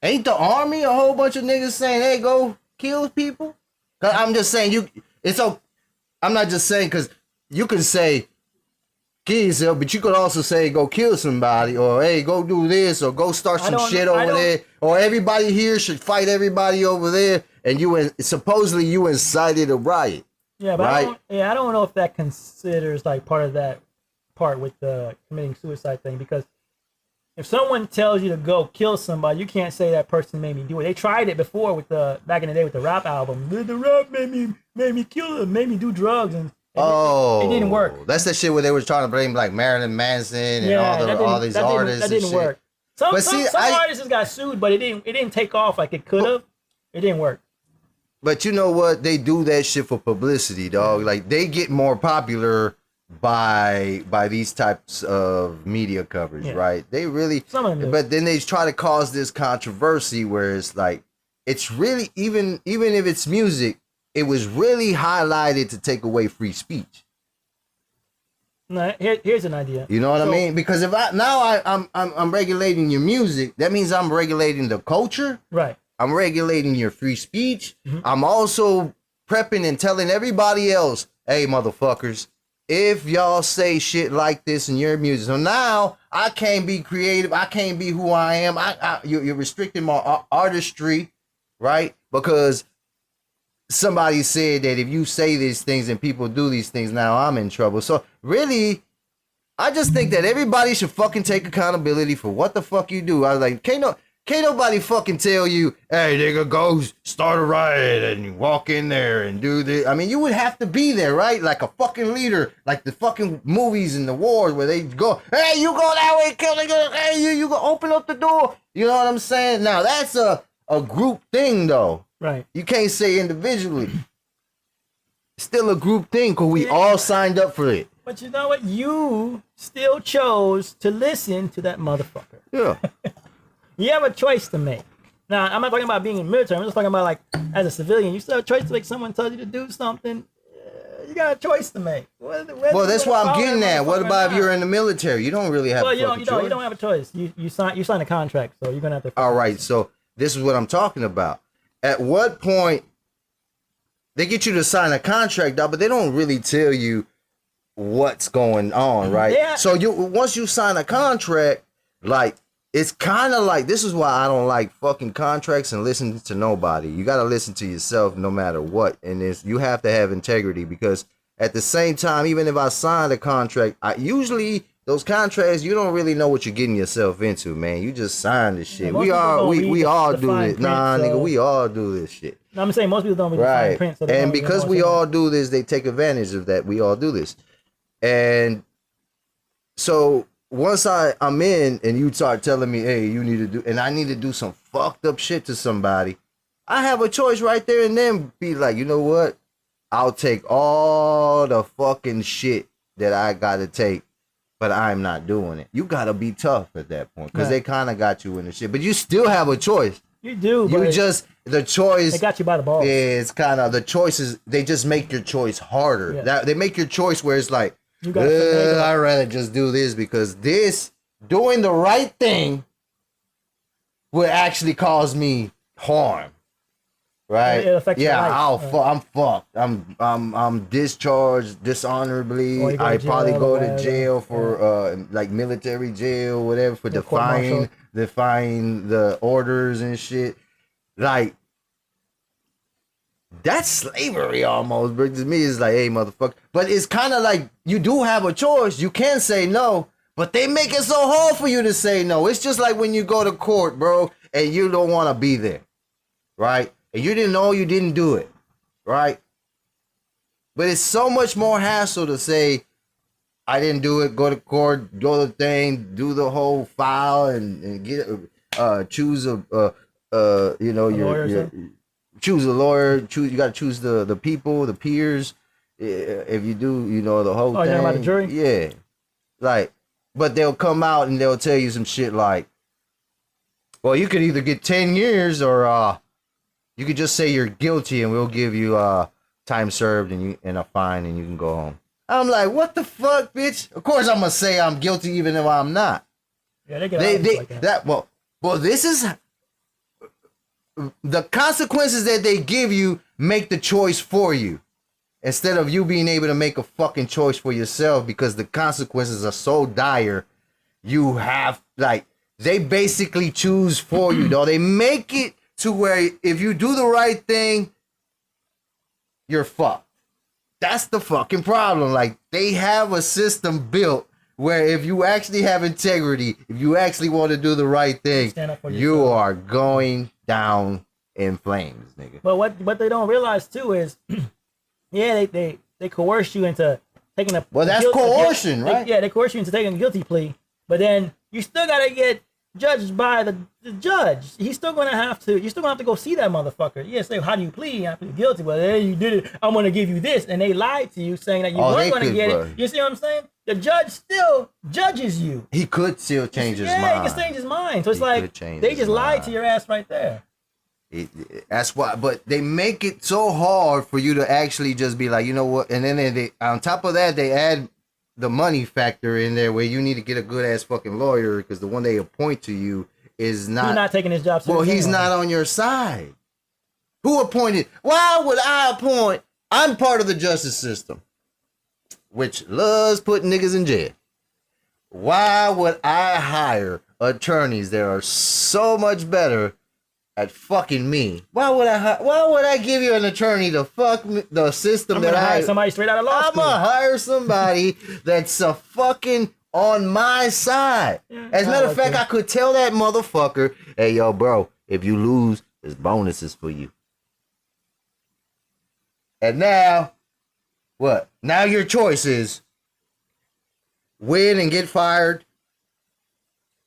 Ain't the army a whole bunch of niggas saying, "Hey, go kill people"? I'm just saying I'm not just saying because you can say kill yourself, but you could also say go kill somebody, or hey, go do this, or go start some shit over there, or everybody here should fight everybody over there, and supposedly you incited a riot. Yeah, but right? I don't know if that considers like part of that part with the committing suicide thing, because if someone tells you to go kill somebody, you can't say that person made me do it. They tried it before back in the day with the rap album. The rap made me kill him, made me do drugs, and it didn't work. That's that shit where they were trying to blame like Marilyn Manson and all these artists. That didn't work. Some artists got sued, but it didn't take off like it could have. It didn't work. But you know what? They do that shit for publicity, dog. Like they get more popular by these types of media coverage, right? They really, but then they try to cause this controversy where it's like, it's really, even if it's music, it was really highlighted to take away free speech. No, here's an idea. You know what I mean? Because if I'm regulating your music, that means I'm regulating the culture. Right. I'm regulating your free speech. Mm-hmm. I'm also prepping and telling everybody else, hey, motherfuckers, if y'all say shit like this in your music, so now I can't be creative. I can't be who I am. You're restricting my artistry, right? Because somebody said that if you say these things and people do these things, now I'm in trouble. So really, I just think that everybody should fucking take accountability for what the fuck you do. I was like, can't nobody fucking tell you, hey, nigga, go start a riot and walk in there and do this. I mean, you would have to be there, right? Like a fucking leader, like the fucking movies and the wars where they go, hey, you go that way, kill nigga. Hey, you go open up the door. You know what I'm saying? Now, that's a group thing, though. Right. You can't say individually. It's still a group thing because we all signed up for it. But you know what? You still chose to listen to that motherfucker. Yeah. You have a choice to make. Now, I'm not talking about being in the military. I'm just talking about like as a civilian. You still have a choice to make. Someone tells you to do something. You got a choice to make. Well, that's why I'm getting at. What about if you're in the military? You don't really have a choice. You don't have a choice. You sign a contract, so you're gonna have to. All right. So this is what I'm talking about. At what point they get you to sign a contract, but they don't really tell you what's going on, right? Yeah. So once you sign a contract, like. It's kind of like, this is why I don't like fucking contracts and listening to nobody. You got to listen to yourself no matter what. And you have to have integrity, because at the same time, even if I signed a contract, usually those contracts, you don't really know what you're getting yourself into, man. You just sign this shit. We all do this. Nah, nigga, we all do this shit. No, I'm saying most people don't read the fine print. So and because we all do this, they take advantage of that. We all do this. And so once I'm in and you start telling me, hey, you need to do, and I need to do some fucked up shit to somebody, I have a choice right there and then be like, you know what? I'll take all the fucking shit that I gotta take, but I'm not doing it. You gotta be tough at that point, because they kind of got you in the shit, but you still have a choice. You do. The choice. They got you by the balls. Yeah, it's kind of the choices. They just make your choice harder. Yeah. They make your choice where it's like, I'd rather just do this, because doing the right thing will actually cause me harm, right? It affects your life. I'm fucked. I'm discharged dishonorably. I probably go to jail for like military jail, whatever, for defying the orders and shit. Like, that's slavery almost, but to me it's like, hey, motherfucker. But it's kind of like, you do have a choice. You can say no, but they make it so hard for you to say no. It's just like when you go to court, bro, and you don't want to be there, right? And you didn't know, you didn't do it, right? But it's so much more hassle to say, I didn't do it, go to court, do the thing, do the whole file, and get choose choose a lawyer. You got to choose the people, the peers. If you do, the whole thing. You're about the jury? Yeah. Like, but they'll come out and they'll tell you some shit like, well, you could either get 10 years or you could just say you're guilty and we'll give you time served and a fine and you can go home. I'm like, what the fuck, bitch? Of course I'm gonna say I'm guilty even if I'm not. Yeah, they get like that. Well, this is the consequences that they give you make the choice for you. Instead of you being able to make a fucking choice for yourself because the consequences are so dire, you have, like, they basically choose for you, though. They make it to where if you do the right thing, you're fucked. That's the fucking problem. Like, they have a system built where if you actually have integrity, if you actually want to do the right thing, you are going down in flames, nigga. But what they don't realize, too, is... Yeah, they coerce you into taking a... Well, that's coercion, right? They coerce you into taking a guilty plea, but then you still got to get judged by the judge. He's still going to have to... You're still going to have to go see that motherfucker. Yeah, say, how do you plead? I plead guilty. Well, hey, you did it. I'm going to give you this. And they lied to you saying that you weren't going to get it. You see what I'm saying? The judge still judges you. He could still change his mind. Yeah, he can change his mind. So it's like, they just lied to your ass right there. That's why, but they make it so hard for you to actually just be like, you know what? And then they on top of that, they add the money factor in there where you need to get a good ass fucking lawyer because the one they appoint to you is not. He's not taking his job. Well, he's not on your side. Who appointed? Why would I appoint? I'm part of the justice system, which loves putting niggas in jail. Why would I hire attorneys that are so much better at fucking me? Why would I give you an attorney to fuck me, the system that I hire somebody straight out of law school? I'm gonna hire somebody that's a fucking on my side. As a matter of fact, I could tell that motherfucker, hey yo, bro, if you lose, there's bonuses for you. And now, what? Now your choice is win and get fired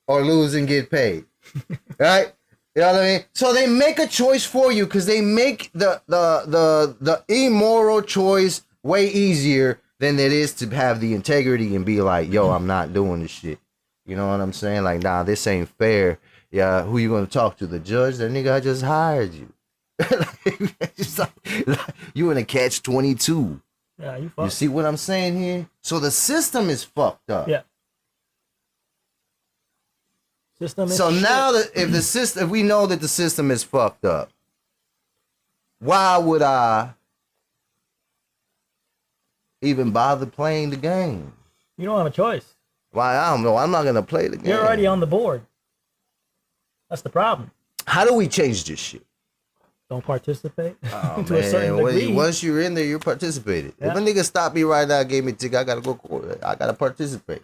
or lose and get paid. Right? You know what I mean? So they make a choice for you because they make the immoral choice way easier than it is to have the integrity and be like, yo, I'm not doing this shit. You know what I'm saying? Like, nah, this ain't fair. Yeah, who you gonna talk to? The judge? That nigga I just hired you. It's like, you in a catch-22. Yeah, you fucked. You see what I'm saying here? So the system is fucked up. Yeah. So now that if we know that the system is fucked up, why would I even bother playing the game? You don't have a choice. Why? I don't know. I'm not gonna play the game. You're already on the board. That's the problem. How do we change this shit? Don't participate Oh, to a certain degree. Once you're in there, you're participating. Yeah. If a nigga stop me right now, gave me a ticket, I gotta go court. I gotta participate.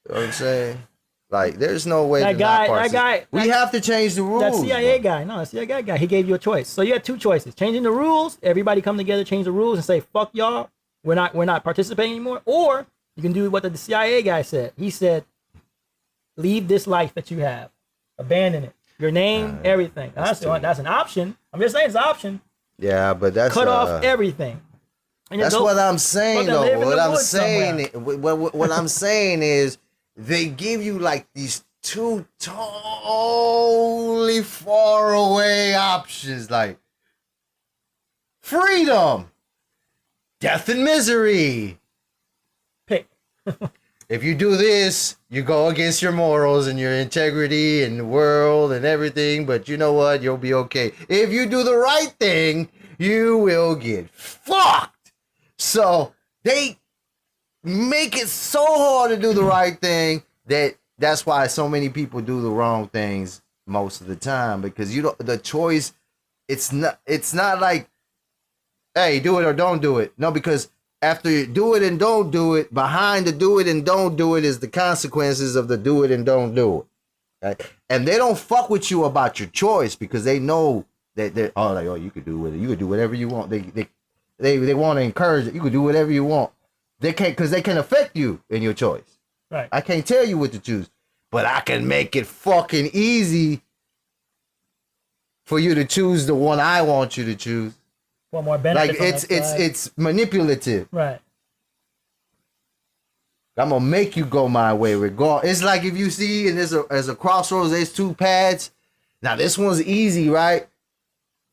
You know what I'm saying? Like, there's no way that guy. We have to change the rules. That CIA guy. No, that CIA guy. He gave you a choice. So you had two choices: changing the rules. Everybody come together, change the rules, and say, "Fuck y'all. We're not participating anymore." Or you can do what the CIA guy said. He said, "Leave this life that you have. Abandon it. Your name, everything." That's an option. I'm just saying it's an option. Yeah, but that's cut off everything. And that's what I'm saying, though. What I'm saying is they give you like these two totally far away options, like freedom, death, and misery. Pick. If you do this, you go against your morals and your integrity and the world and everything, but you know what? You'll be okay. If you do the right thing, you will get fucked. So they make it so hard to do the right thing that's why so many people do the wrong things most of the time, because the choice, it's not like, hey, do it or don't do it. No, because after you do it and don't do it, behind the do it and don't do it is the consequences of the do it and don't do it. Right? And they don't fuck with you about your choice because they know that you could do it. You could do whatever you want. They want to encourage it. You could do whatever you want. They can't, because they can affect you in your choice. Right. I can't tell you what to choose, but I can make it fucking easy for you to choose the one I want you to choose. For more benefit. Like it's manipulative. Right. I'm gonna make you go my way regardless. It's like if you see and there's a crossroads, there's two paths. Now this one's easy, right?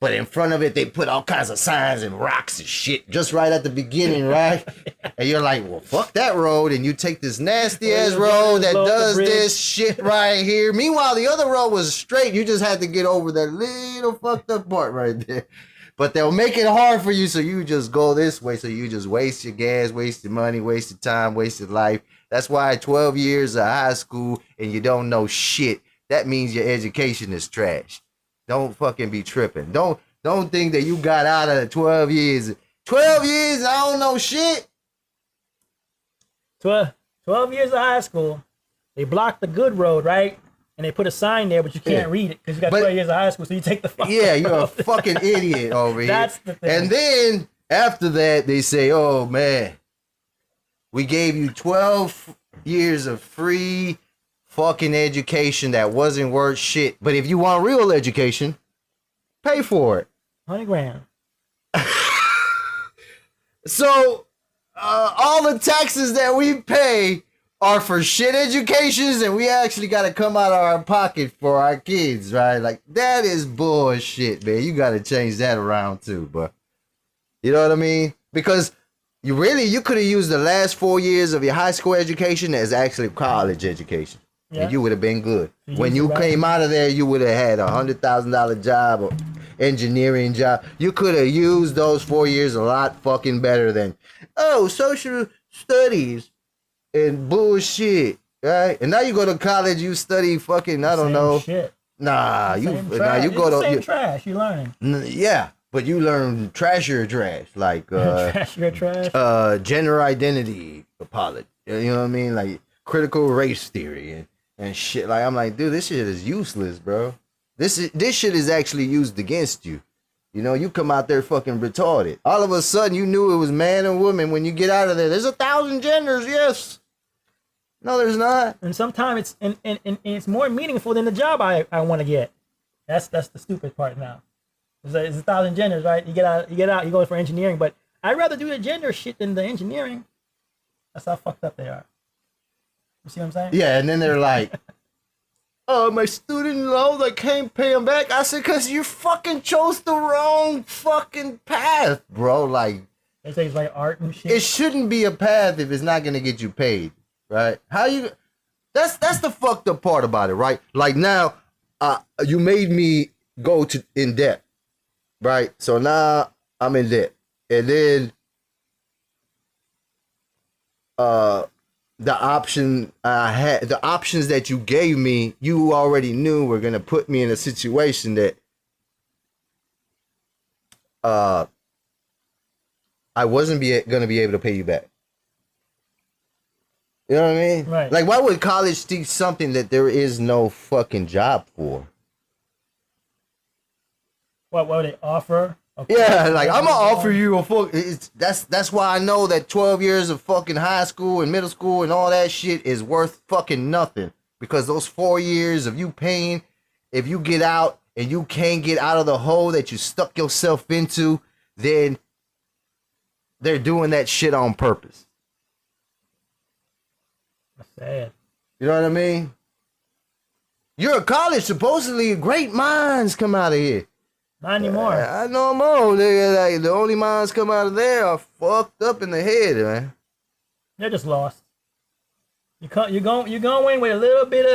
But in front of it, they put all kinds of signs and rocks and shit just right at the beginning, right? And you're like, well, fuck that road. And you take this nasty ass road that does this shit right here. Meanwhile, the other road was straight. You just had to get over that little fucked up part right there. But they'll make it hard for you, so you just go this way. So you just waste your gas, waste your money, waste your time, waste your life. That's why 12 years of high school and you don't know shit. That means your education is trash. Don't fucking be tripping. Don't think that you got out of 12 years. 12 years, I don't know shit. 12 years of high school. They blocked the good road, right? And they put a sign there, but you can't read it because you got 12 years of high school, so you take the fucking Yeah, you're a fucking idiot over here. That's the thing. And then after that, they say, oh, man, we gave you 12 years of free fucking education that wasn't worth shit. But if you want real education, pay for it. 100 grand. So all the taxes that we pay are for shit educations, and we actually got to come out of our pocket for our kids, right? Like, that is bullshit, man. You got to change that around too, but you know what I mean? Because you could have used the last 4 years of your high school education as actually college education. Yeah. And you would have been good. When you came out of there, you would have had $100,000 job or engineering job. You could have used those 4 years a lot fucking better than, social studies and bullshit, right? And now you go to college, you study fucking, I don't know. Shit. Nah, you go to same trash. You learning? Yeah, but you learn trashier trash, like trashier trash. Gender identity apology. You know what I mean? Like critical race theory and shit. Like, I'm like, dude, this shit is useless, bro. This shit is actually used against you. You know, you come out there fucking retarded. All of a sudden, you knew it was man and woman. When you get out of there, there's 1,000 genders, yes. No, there's not. And sometimes it's more meaningful than the job I want to get. That's the stupid part now. It's 1,000 genders, right? You get out, you go for engineering, but I'd rather do the gender shit than the engineering. That's how fucked up they are. You see what I'm saying? Yeah, and then they're like, oh, my student loans, I can't pay them back. I said, because you fucking chose the wrong fucking path, bro. Like, they say it's like art and shit. It shouldn't be a path if it's not going to get you paid, right? That's the fucked up part about it, right? Like, now, you made me go in debt, right? So now I'm in debt. And then, the options that you gave me, you already knew were gonna put me in a situation that I wasn't gonna be able to pay you back. You know what I mean? Right. Like, why would college teach something that there is no fucking job for? What would they offer? Okay. Yeah, like, I'm gonna offer you a fuck. That's why I know that 12 years of fucking high school and middle school and all that shit is worth fucking nothing. Because those 4 years of you paying, if you get out and you can't get out of the hole that you stuck yourself into, then they're doing that shit on purpose. That's sad. You know what I mean? You're a college, supposedly great minds come out of here. Not anymore. I know more. Like, the only minds come out of there are fucked up in the head, man. They're just lost. You're going in with a little bit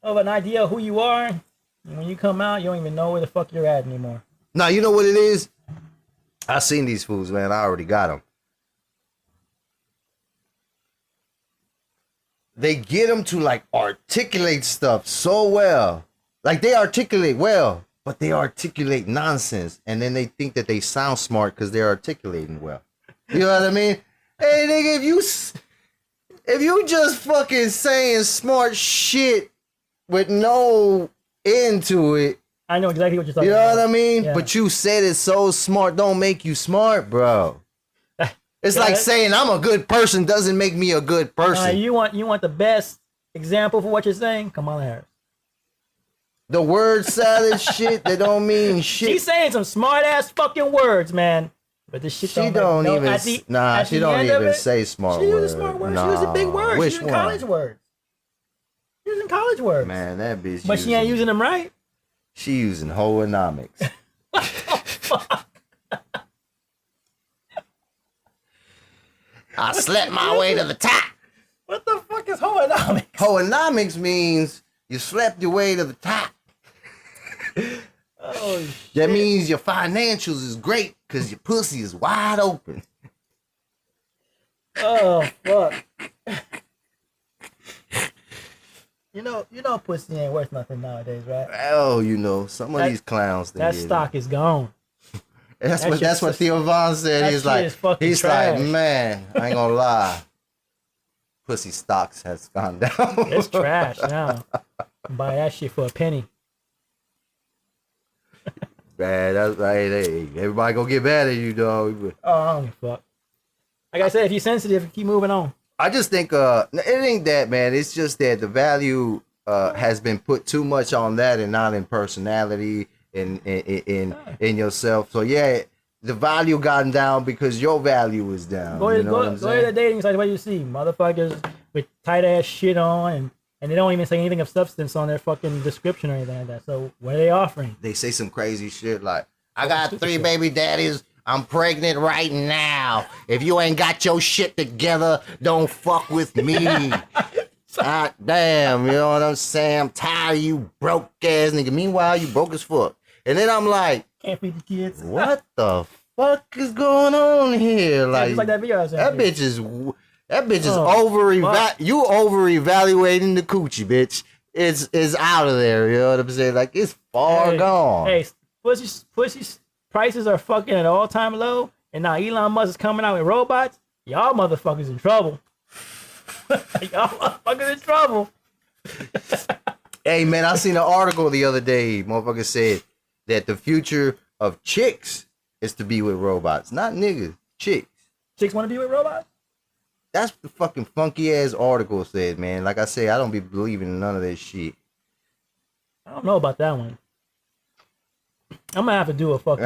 of an idea of who you are. And when you come out, you don't even know where the fuck you're at anymore. Now, you know what it is? I seen these fools, man. I already got them. They get them to, like, articulate stuff so well. Like, they articulate well. But they articulate nonsense, and then they think that they sound smart because they're articulating well. You know what I mean? Hey, nigga, if you just fucking saying smart shit with no end to it, I know exactly what you're talking about. You know about. what I mean? Yeah. But you said it so smart, don't make you smart, bro. It's like saying I'm a good person doesn't make me a good person. You want the best example for what you're saying? Kamala Harris. The word salad shit that don't mean shit. She's saying some smart ass fucking words, man. But this shit she don't even say smart words. She uses smart words. She uses big words. She's using college words. She's using college words. Man, that bitch. But she ain't using them right. She using hoeonomics. I slept my way to the top. What the fuck is hoenomics? Hoenomics means you slept your way to the top. Oh, shit. That means your financials is great because your pussy is wide open. Oh, fuck. You know, pussy ain't worth nothing nowadays, right? Oh, you know, some of these clowns. That stock is gone. That's what Theo Von said. He's like, man, I ain't gonna lie. Pussy stocks has gone down. It's trash now. Buy that shit for a penny. Man, that's right. Hey, everybody gonna get mad at you, dog. Oh, I don't give a fuck. Like I said, if you're sensitive, keep moving on. I just think it ain't that, man. It's just that the value has been put too much on that and not in personality in yourself. So yeah, the value gotten down because your value is down. Go to the dating site. What you see, motherfuckers with tight ass shit on, and they don't even say anything of substance on their fucking description or anything like that. So what are they offering? They say some crazy shit like, "I got 3 baby daddies. I'm pregnant right now. If you ain't got your shit together, don't fuck with me." God damn, you know what I'm saying? I'm tired of you broke ass nigga. Meanwhile, you broke as fuck. And then I'm like, can't feed the kids. What the fuck is going on here? Like, just like that video I was that bitch is you over evaluating the coochie, bitch. It's out of there. You know what I'm saying? Like, it's far gone. Hey, pussy prices are fucking at all time low, and now Elon Musk is coming out with robots. Y'all motherfuckers in trouble. Y'all motherfuckers in trouble. Hey man, I seen an article the other day. Motherfucker said that the future of chicks is to be with robots, not niggas. Chicks. Chicks want to be with robots? That's the fucking funky ass article said, man. Like I said, I don't be believing in none of that shit. I don't know about that one. I'm gonna have to do a fucking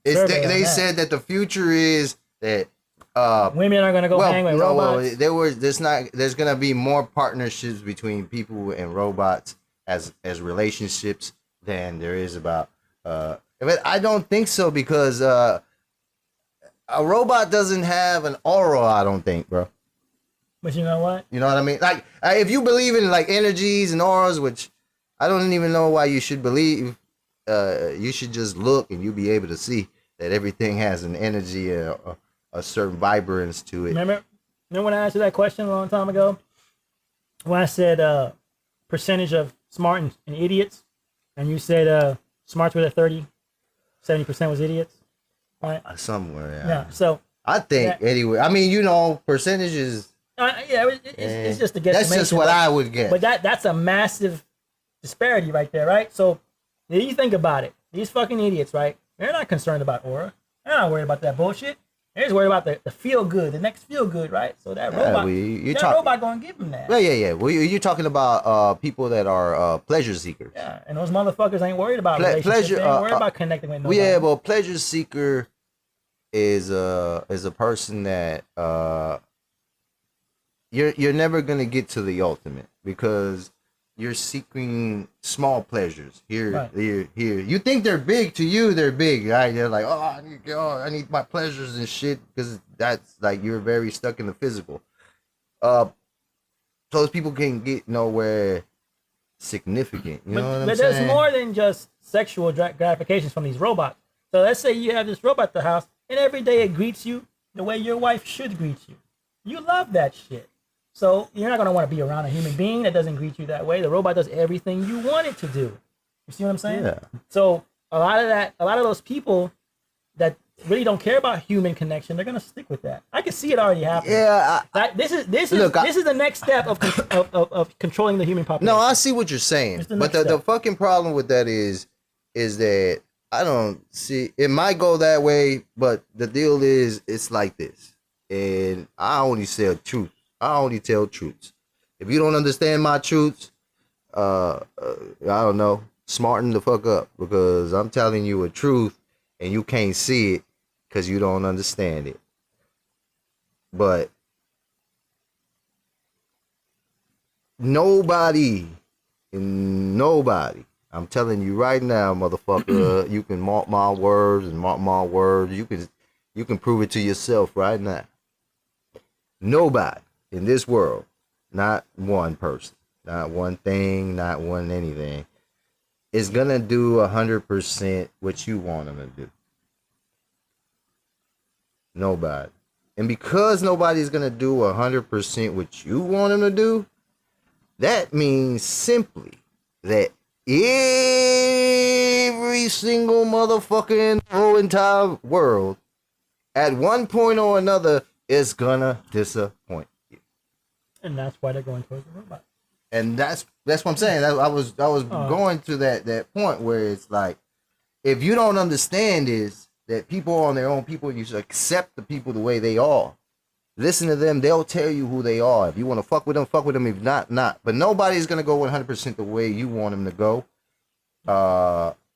they said that the future is that women are gonna go hang with robots. There's gonna be more partnerships between people and robots as relationships than there is about but I don't think so because a robot doesn't have an aura, I don't think, bro. But you know what? You know what I mean? Like, if you believe in like energies and auras, which I don't even know why you should believe. You should just look and you'll be able to see that everything has an energy, a certain vibrance to it. Remember when I asked you that question a long time ago? When I said percentage of smart and idiots, and you said smarts were at 30, 70% was idiots, right? Somewhere, yeah. Yeah. So I think anyway. I mean, percentages. It's just to get. That's just what I would get. But that's a massive disparity right there, right? So. If you think about it, these fucking idiots, right? They're not concerned about aura. They're not worried about that bullshit. They're just worried about the feel good, the next feel good, right? So that robot gonna give them that. Yeah. Well, you're talking about people that are pleasure seekers. Yeah, and those motherfuckers ain't worried about relationships. They ain't worried about connecting with nobody. Yeah, well, pleasure seeker is a person that you're never gonna get to the ultimate because you're seeking small pleasures here. You think they're big to you, they're big, right? They're like, I need my pleasures and shit because that's like you're very stuck in the physical. Those people can get nowhere significant. You know what I'm saying? But there's more than just sexual gratifications from these robots. So let's say you have this robot at the house, and every day it greets you the way your wife should greet you. You love that shit. So you're not gonna want to be around a human being that doesn't greet you that way. The robot does everything you want it to do. You see what I'm saying? Yeah. So a lot of those people that really don't care about human connection, they're gonna stick with that. I can see it already happening. Yeah. This is the next step of controlling the human population. No, I see what you're saying, but the fucking problem with that is that I don't see. It might go that way, but the deal is it's like this, and I only say truth. I only tell truths. If you don't understand my truths, I don't know, smarten the fuck up because I'm telling you a truth and you can't see it because you don't understand it. But nobody I'm telling you right now, motherfucker. You can mark my words and mark my words. You can prove it to yourself right now. Nobody in this world, not one person, not one thing, not one anything, is gonna do 100% what you want them to do. Nobody. And because nobody's gonna do 100% what you want them to do, that means simply that every single motherfucker in the whole entire world, at one point or another, is gonna disappoint you. And that's why they're going towards the robot. And that's what I'm saying. I was going to that point where it's like, if you don't understand is that people are on their own people, you should accept the people the way they are. Listen to them; they'll tell you who they are. If you want to fuck with them, fuck with them. If not, not. But nobody's gonna go 100% the way you want them to go.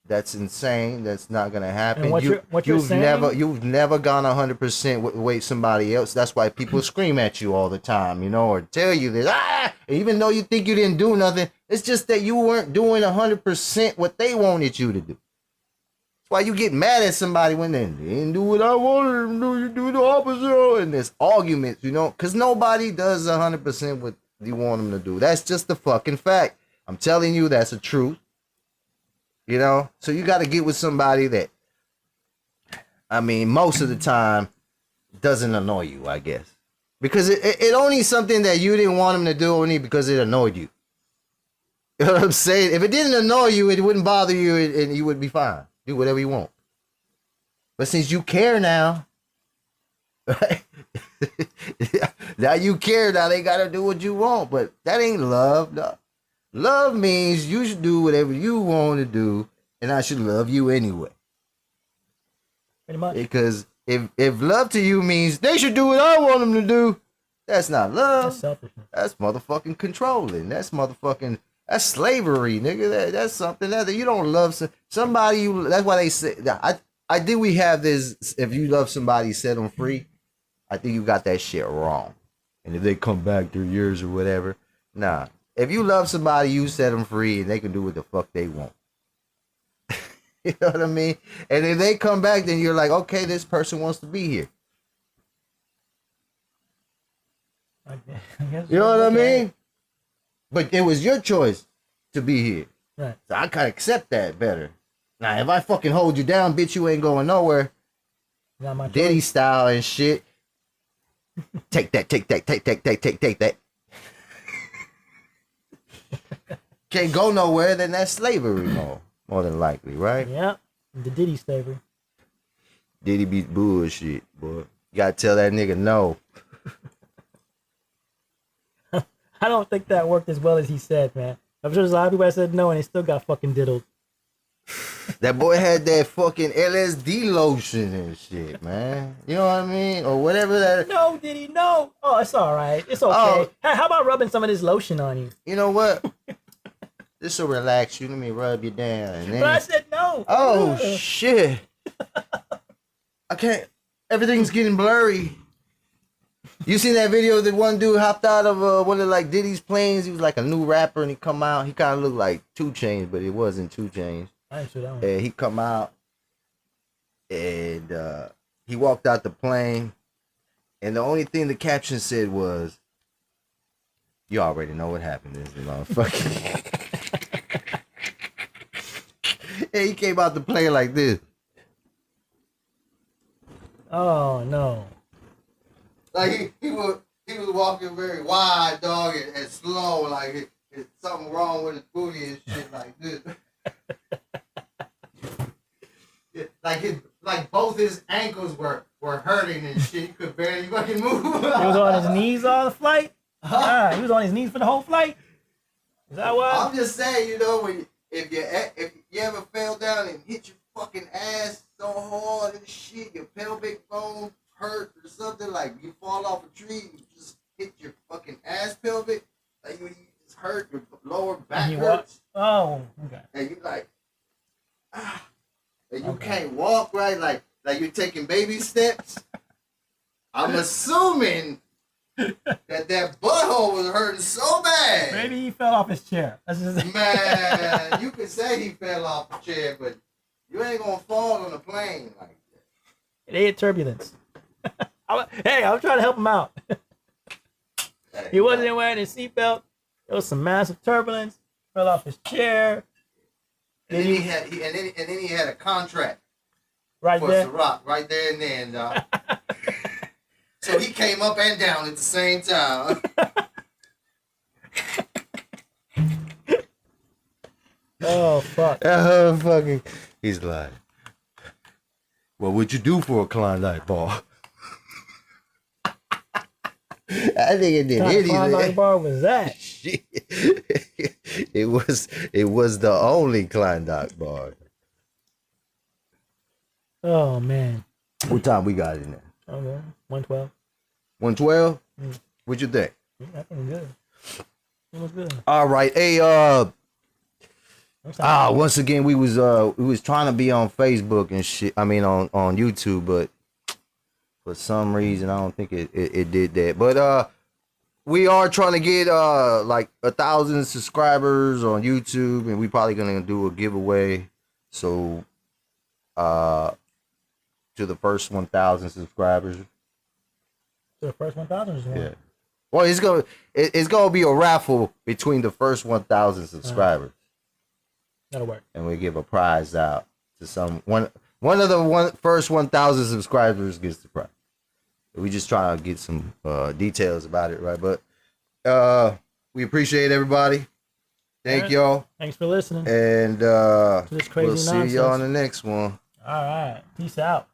That's insane. That's not gonna happen. You've never gone 100% with the way somebody else. That's why people scream at you all the time, you know, or tell you this. Even though you think you didn't do nothing, it's just that you weren't doing 100% what they wanted you to do. That's why you get mad at somebody when they didn't do what I wanted them to do. You do the opposite, and there's arguments, you know, because nobody does 100% what you want them to do. That's just the fucking fact. I'm telling you, that's the truth. You know, so you got to get with somebody that, I mean, most of the time doesn't annoy you, I guess. Because it only something that you didn't want them to do only because it annoyed you. You know what I'm saying? If it didn't annoy you, it wouldn't bother you and you would be fine. Do whatever you want. But since you care now, right? Now you care, now they got to do what you want. But that ain't love, no. Love means you should do whatever you want to do, and I should love you anyway. Pretty much. Because if love to you means they should do what I want them to do, that's not love. That's selfishness. That's motherfucking controlling. That's slavery, nigga. That's something that you don't love somebody. That's why they say. I think we have this. If you love somebody, set them free. I think you got that shit wrong. And if they come back 3 years or whatever, nah. If you love somebody, you set them free and they can do what the fuck they want. You know what I mean? And if they come back, then you're like, okay, this person wants to be here. I guess You know what I mean? But it was your choice to be here. Right. So I can accept that better. Now, if I fucking hold you down, bitch, you ain't going nowhere. Not my Diddy choice. style and shit. Take that. Can't go nowhere, then that's slavery more than likely, right? Yeah. The Diddy slavery. Diddy be bullshit, boy. You gotta tell that nigga no. I don't think that worked as well as he said, man. I'm sure there's a lot of people that said no and they still got fucking diddled. That boy had that fucking LSD lotion and shit, man. You know what I mean? Or whatever that. No, Diddy, no. Oh, it's all right. It's okay. Oh. Hey, how about rubbing some of this lotion on you? You know what? This will relax you. Let me rub you down. And then... But I said no. Oh, Ugh. shit. I can't. Everything's getting blurry. You seen that video that one dude hopped out of one of like Diddy's planes? He was like a new rapper and he come out. He kind of looked like 2 Chainz, but it wasn't 2 Chainz. I ain't sure that one. And he come out and he walked out the plane. And the only thing the caption said was, "You already know what happened, this motherfucker." And he came out the plane like this. Oh no. Like he was walking very wide, dog, and slow, like it's something wrong with his booty and shit like this. Like both his ankles were hurting and shit. He could barely fucking move. He was on his knees all the flight? He was on his knees for the whole flight? Is that what? I'm just saying, you know, if you ever fell down and hit your fucking ass so hard and shit, your pelvic bone hurt or something, like you fall off a tree, you just hit your fucking ass pelvic, like you just hurt your lower back hurts. Oh, okay. And you like, and you can't walk right, like you're taking baby steps. I'm assuming that butthole was hurting so bad. Maybe he fell off his chair. That's just... Man, you could say he fell off the chair, but you ain't gonna fall on a plane like that. It ain't turbulence. Hey, I'm trying to help him out. Hey, He wasn't wearing his seatbelt. There was some massive turbulence. Fell off his chair. And then he had a contract Right for there. Ciroc right there and then, dog. So he came up and down at the same time. Oh fuck. Fucking. He's like, what would you do for a Klondike bar? I think it did What kind of Klondike bar was that? Shit. It was the only Klondike bar. Oh man. What time we got in there? Okay. 112. 112? What you think? I think good. It was good. All right. Hey, once again we was trying to be on Facebook and shit. I mean on YouTube, but for some reason I don't think it did that. But we are trying to get like 1,000 subscribers on YouTube, and we probably gonna do a giveaway. So to the first 1,000 subscribers. To the first 1,000 is one. Yeah. Well, it's gonna be a raffle between the first 1,000 subscribers. That'll work. And we give a prize out to one of the first 1,000 subscribers gets the prize. We just try to get some details about it, right? But we appreciate everybody. Thank y'all. Thanks for listening. And to this crazy we'll see nonsense. y'all on the next one. All right. Peace out.